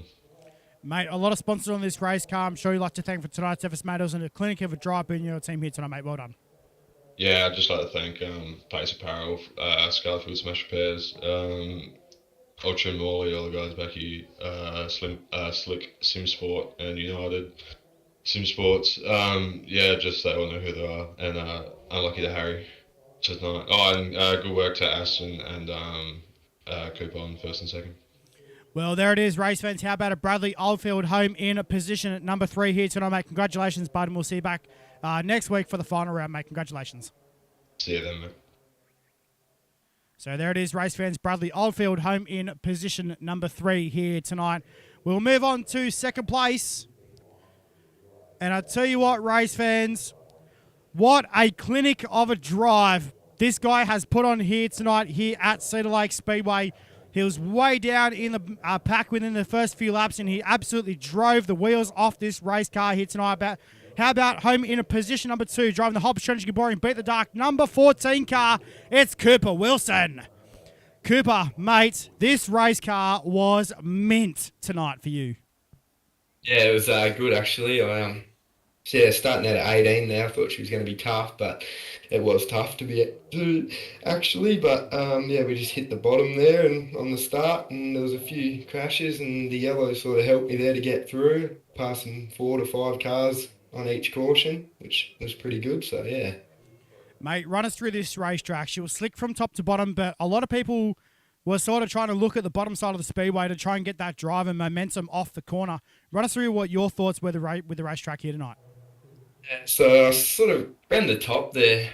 Mate, a lot of sponsors on this race car. I'm sure you'd like to thank for tonight's efforts, mate. It was a clinic of a drive being your team here tonight, mate. Well done. Yeah, I'd just like to thank Pace Apparel, Scarfield Smash Repairs, Ultra and Morley, all the guys back here, Slick Sim Sport and United Sim Sports. Yeah, just they all know who they are, and unlucky to Harry tonight. Oh, and good work to Aston and Cooper on first and second. Well, there it is, race fans. How about a Bradley Oldfield home in position at number 3 here tonight, mate? Congratulations, bud, and we'll see you back next week for the final round, mate. Congratulations. See you then, mate. So there it is, race fans. Bradley Oldfield home in position number 3 here tonight. We'll move on to second place. And I tell you what, race fans, what a clinic of a drive this guy has put on here tonight here at Cedar Lake Speedway. He was way down in the pack within the first few laps, and he absolutely drove the wheels off this race car here tonight. How about home in a position number 2, driving the Hobbs Trenching and Boring Beat the Dark number 14 car? It's Cooper Wilson. Cooper, mate, this race car was mint tonight for you. Yeah, it was good actually. Starting out at 18 there, I thought she was going to be tough, but it was tough to be actually. But we just hit the bottom there and on the start, and there was a few crashes, and the yellow sort of helped me there to get through, passing 4 to 5 cars on each caution, which was pretty good. So yeah. Mate, run us through this racetrack. She was slick from top to bottom, but a lot of people were sort of trying to look at the bottom side of the speedway to try and get that drive and momentum off the corner. Run us through what your thoughts were with the racetrack here tonight. So I sort of ran the top there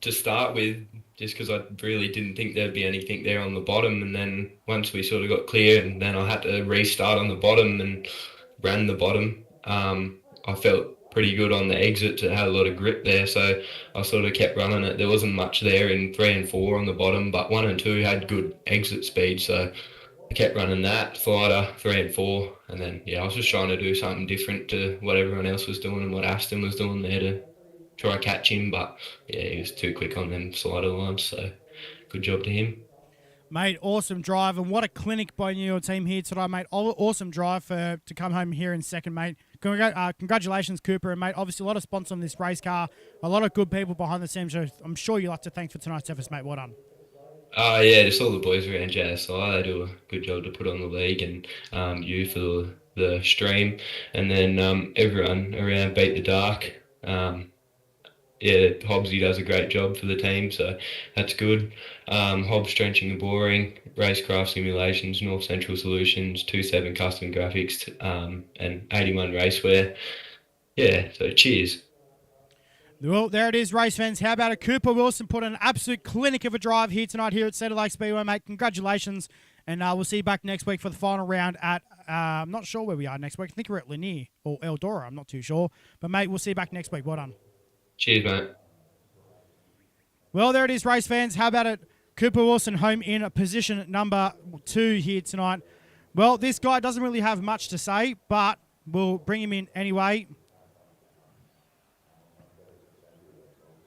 to start with, just because I really didn't think there'd be anything there on the bottom. And then once we sort of got clear, and then I had to restart on the bottom and ran the bottom. I felt pretty good on the exits. It had a lot of grip there, so I sort of kept running it. There wasn't much there in 3 and 4 on the bottom, but 1 and 2 had good exit speed, so I kept running that, Fighter, 3 and 4, and then, I was just trying to do something different to what everyone else was doing and what Aston was doing there to try to catch him, but, he was too quick on them slider lines, so good job to him. Mate, awesome drive, and what a clinic by your team here today, mate. Awesome drive to come home here in second, mate. Congratulations, Cooper, and mate, obviously a lot of sponsors on this race car, a lot of good people behind the scenes. So I'm sure you'd like to thank for tonight's efforts, mate. Well done. Just all the boys around JSI. They do a good job to put on the league, and you for the stream, and then everyone around Beat the Dark. Hobbsy does a great job for the team, so that's good. Hobbs Trenching and Boring, Racecraft Simulations, North Central Solutions, 27 Custom Graphics, and 81 Racewear. So cheers. Well, there it is, race fans. How about a Cooper Wilson put an absolute clinic of a drive here tonight here at Cedar Lake Speedway, mate. Congratulations, and we'll see you back next week for the final round at, I'm not sure where we are next week. I think we're at Lanier or Eldora. I'm not too sure. But, mate, we'll see you back next week. Well done. Cheers, mate. Well, there it is, race fans. How about it? Cooper Wilson home in position number 2 here tonight. Well, this guy doesn't really have much to say, but we'll bring him in anyway.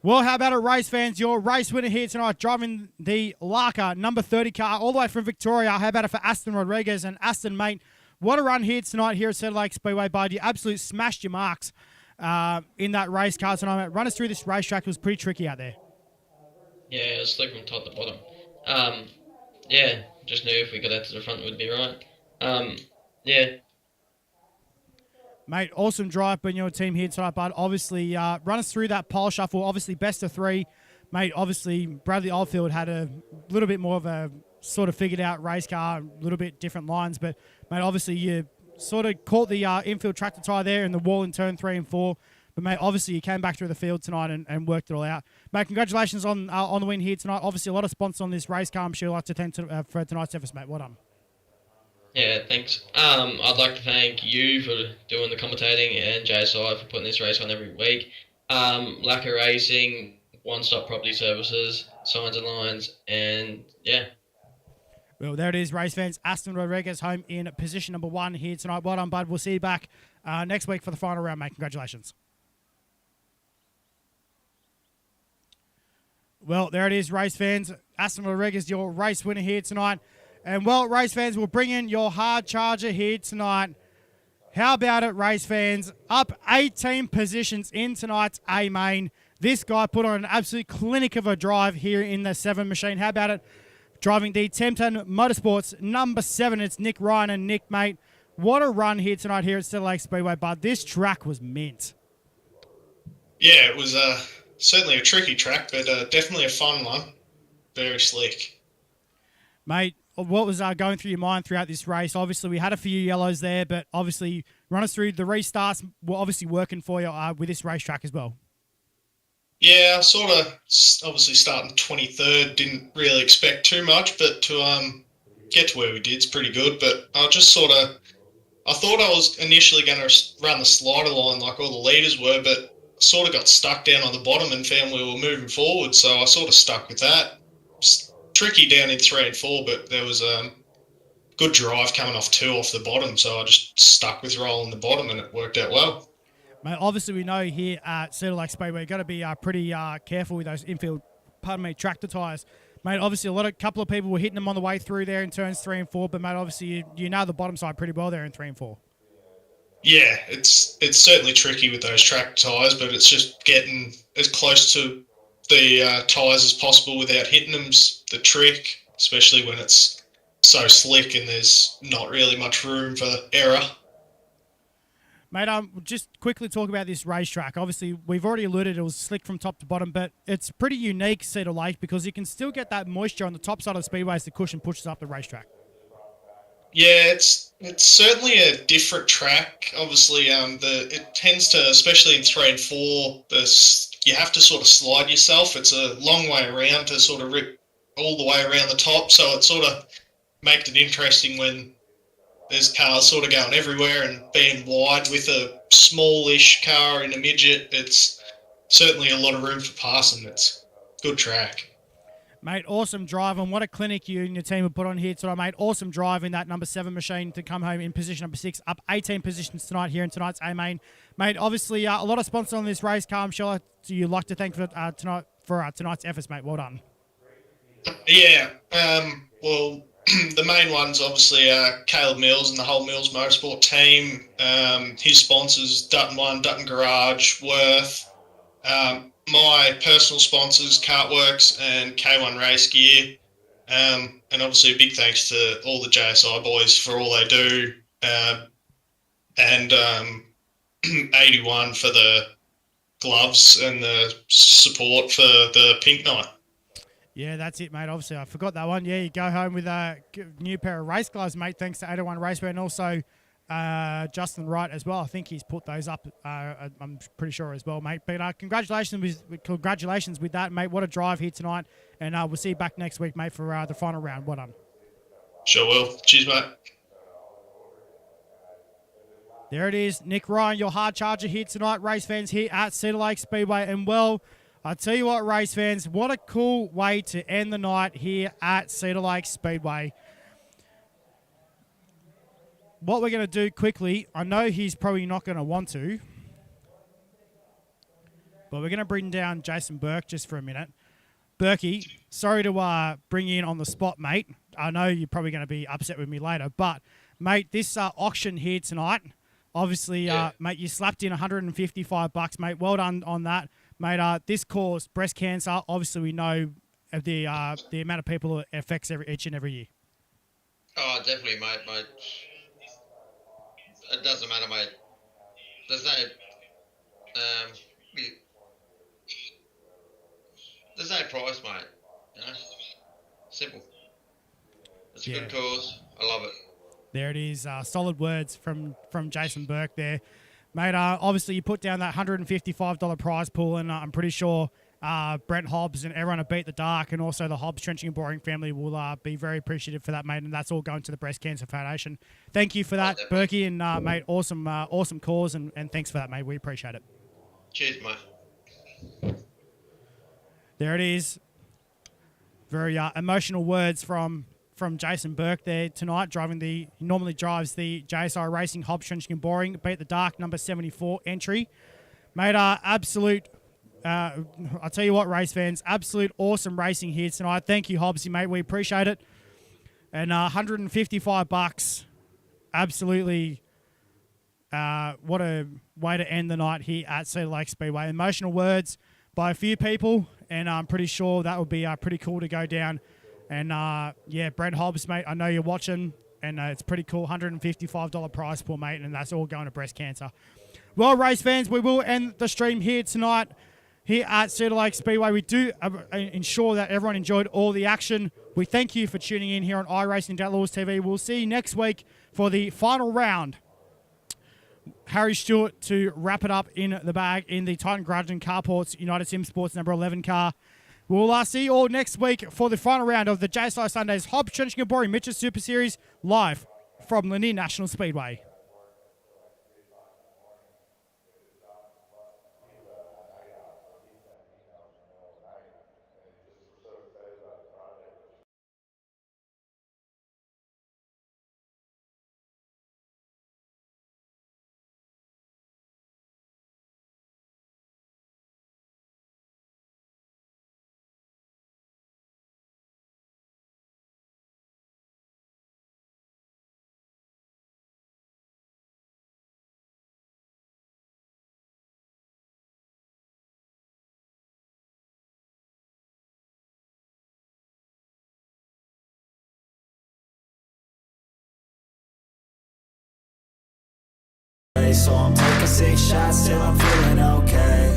Well, how about it, race fans? Your race winner here tonight, driving the Larker number 30 car all the way from Victoria. How about it for Aston Rodriguez? And Aston, mate, what a run here tonight here at Cedar Lake Speedway, bud. You absolutely smashed your marks in that race car tonight. Run us through this racetrack. It was pretty tricky out there. Yeah, it was slick from top to bottom. Just knew if we got out to the front, we'd be right. Mate, awesome drive by your team here tonight, bud. Obviously, run us through that pole shuffle. Obviously, best of 3. Mate, obviously, Bradley Oldfield had a little bit more of a sort of figured out race car, a little bit different lines. But, mate, obviously, you sort of caught the infield tractor tire there in the wall in turn 3 and 4. But, mate, obviously you came back through the field tonight and worked it all out. Mate, congratulations on the win here tonight. Obviously, a lot of sponsors on this race car. I'm sure you'd like to thank for tonight's efforts, mate. Well done. Yeah, thanks. I'd like to thank you for doing the commentating and JSI for putting this race on every week. Lacquer Racing, One Stop Property Services, Signs and Lines, and yeah. Well, there it is, race fans. Aston Rodriguez home in position number 1 here tonight. Well done, bud. We'll see you back next week for the final round, mate. Congratulations. Well, there it is, race fans. Aston Rodriguez, your race winner here tonight. And, well, race fans, we'll bring in your hard charger here tonight. How about it, race fans? Up 18 positions in tonight's A-Main. This guy put on an absolute clinic of a drive here in the 7 machine. How about it? Driving the Tempton Motorsports number 7, it's Nick Ryan. And, Nick, mate, what a run here tonight here at Cedar Lake Speedway, bud. This track was mint. Yeah, it was certainly a tricky track, but definitely a fun one. Very slick. Mate, what was going through your mind throughout this race? Obviously, we had a few yellows there, but obviously, run us through the restarts were obviously working for you with this racetrack as well. Yeah, sort of obviously starting 23rd, didn't really expect too much, but to get to where we did is pretty good. But I thought I was initially going to run the slider line like all the leaders were, but sort of got stuck down on the bottom and found we were moving forward, so I sort of stuck with that. Tricky down in 3 and 4, but there was a good drive coming off 2 off the bottom, so I just stuck with rolling the bottom and it worked out well. Mate, obviously we know here at Cedar Lake Speedway, you've got to be pretty careful with those infield, tractor tyres. Mate, obviously a couple of people were hitting them on the way through there in turns 3 and 4, but mate, obviously you know the bottom side pretty well there in 3 and 4. Yeah, it's certainly tricky with those track tyres, but it's just getting as close to the tyres as possible without hitting them's the trick, especially when it's so slick and there's not really much room for error. Mate, just quickly talk about this racetrack. Obviously, we've already alluded it was slick from top to bottom, but it's pretty unique, Cedar Lake, because you can still get that moisture on the top side of the speedway as the cushion pushes up the racetrack. Yeah, it's certainly a different track. Obviously, it tends to, especially in 3 and 4, you have to sort of slide yourself. It's a long way around to sort of rip all the way around the top, so it sort of makes it interesting when there's cars sort of going everywhere, and being wide with a smallish car in a midget, it's certainly a lot of room for passing. It's a good track. Mate, awesome drive, and what a clinic you and your team have put on here tonight, mate. Awesome drive in that number 7 machine to come home in position number 6, up 18 positions tonight here in tonight's A-Main. Mate, obviously a lot of sponsors on this race car. Michelle, do you like to thank for tonight's efforts, mate? Well done. Yeah, well, the main ones obviously are Caleb Mills and the whole Mills Motorsport team. His sponsors, Dutton One, Dutton Garage, Worth. My personal sponsors, Cartworks and K1 Race Gear. And obviously a big thanks to all the JSI boys for all they do. And 81 for the gloves and the support for the pink night. Yeah, that's it, mate. Obviously, I forgot that one. Yeah, you go home with a new pair of race gloves, mate, thanks to 81 Racewear, and also Justin Wright as well. I think he's put those up, I'm pretty sure as well, mate. But congratulations with that, mate. What a drive here tonight. And we'll see you back next week, mate, for the final round. Well done. Sure will. Cheers, mate. There it is. Nick Ryan, your hard charger here tonight. Race fans here at Cedar Lake Speedway. And, well, I tell you what, race fans, what a cool way to end the night here at Cedar Lake Speedway. What we're going to do quickly, I know he's probably not going to want to, but we're going to bring down Jason Burke just for a minute. Berkey, sorry to bring you in on the spot, mate. I know you're probably going to be upset with me later, but, mate, this auction here tonight, obviously, mate, you slapped in $155, mate. Well done on that. Mate, this caused breast cancer. Obviously, we know the amount of people it affects each and every year. Oh, definitely, mate. It doesn't matter, mate. There's no price, mate. You know, simple. It's a good cause. I love it. There it is. Solid words from Jason Burke there. Mate, obviously you put down that $155 prize pool, and I'm pretty sure Brent Hobbs and everyone at Beat the Dark, and also the Hobbs Trenching and Boring family will be very appreciative for that, mate, and that's all going to the Breast Cancer Foundation. Thank you for that, Berkey, and mate, awesome cause, and thanks for that, mate. We appreciate it. Cheers, mate. There it is. Very emotional words from Jason Burke there tonight, he normally drives the JSI Racing Hobbs Trenching and Boring Beat the Dark number 74 entry. Mate, absolute, I'll tell you what, race fans, absolute awesome racing here tonight. Thank you, Hobbsy, mate. We appreciate it. And $155, absolutely, what a way to end the night here at Cedar Lake Speedway. Emotional words by a few people, and I'm pretty sure that would be pretty cool to go down. And, Brent Hobbs, mate, I know you're watching, and it's pretty cool. $155 prize pool, mate, and that's all going to breast cancer. Well, race fans, we will end the stream here tonight here at Cedar Lake Speedway. We do ensure that everyone enjoyed all the action. We thank you for tuning in here on iRacing Outlaws TV. We'll see you next week for the final round. Harry Stewart to wrap it up in the bag in the Titan Garage and Carports United Sim Sports number 11 car. We'll see you all next week for the final round of the JSI Sundays Hobbs Trenching and Boring MIDGET Super Series live from Lanier National Speedway. So I'm taking 6 shots till I'm feeling okay.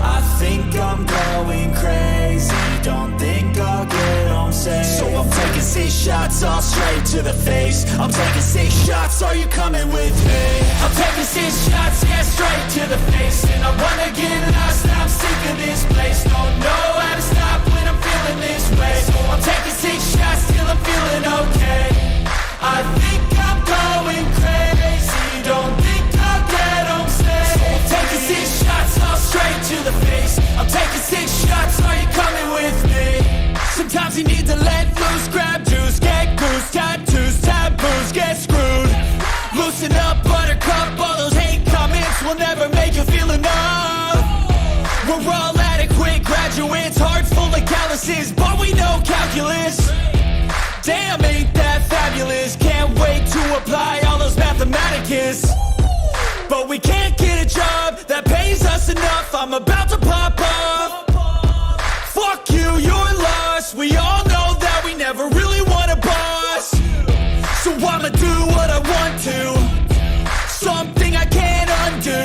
I think I'm going crazy, don't think I'll get home safe. So I'm taking 6 shots all straight to the face. I'm taking 6 shots, are you coming with me? I'm taking 6 shots, yeah, straight to the face. And I wanna get lost, I'm sick of this place. Don't know how to stop when I'm feeling this way. So I'm taking 6 shots till I'm feeling okay. I think I'm going crazy, don't think I'll get home safe. So I'm taking 6 shots all straight to the face. I'm taking 6 shots, are you coming with me? Sometimes you need to let loose, grab juice, get goose, tattoos, taboos, get screwed. Loosen up, buttercup, all those hate comments will never make you feel enough. We're all adequate graduates, heart full of calluses, but we know calculus. Damn, ain't that fabulous? Can't wait to apply all those mathematicus. But we can't get a job that pays us enough. I'm about to pop up. Fuck you, you're lost. We all know that we never really want a boss. So I'ma do what I want to, something I can't undo.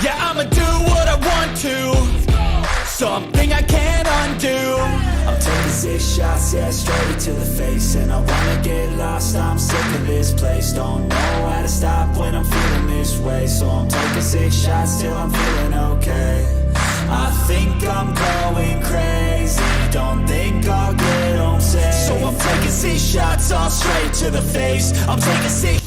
Yeah, I'ma do what I want to, something I can't undo. I'm taking 6 shots, yeah, straight to the face. And I wanna get lost, I'm sick of this place. Don't know how to stop when I'm feeling this way. So I'm taking 6 shots till I'm feeling okay. I think I'm going crazy, don't think I'll get home safe. So I'm taking 6 shots all straight to the face. I'm taking 6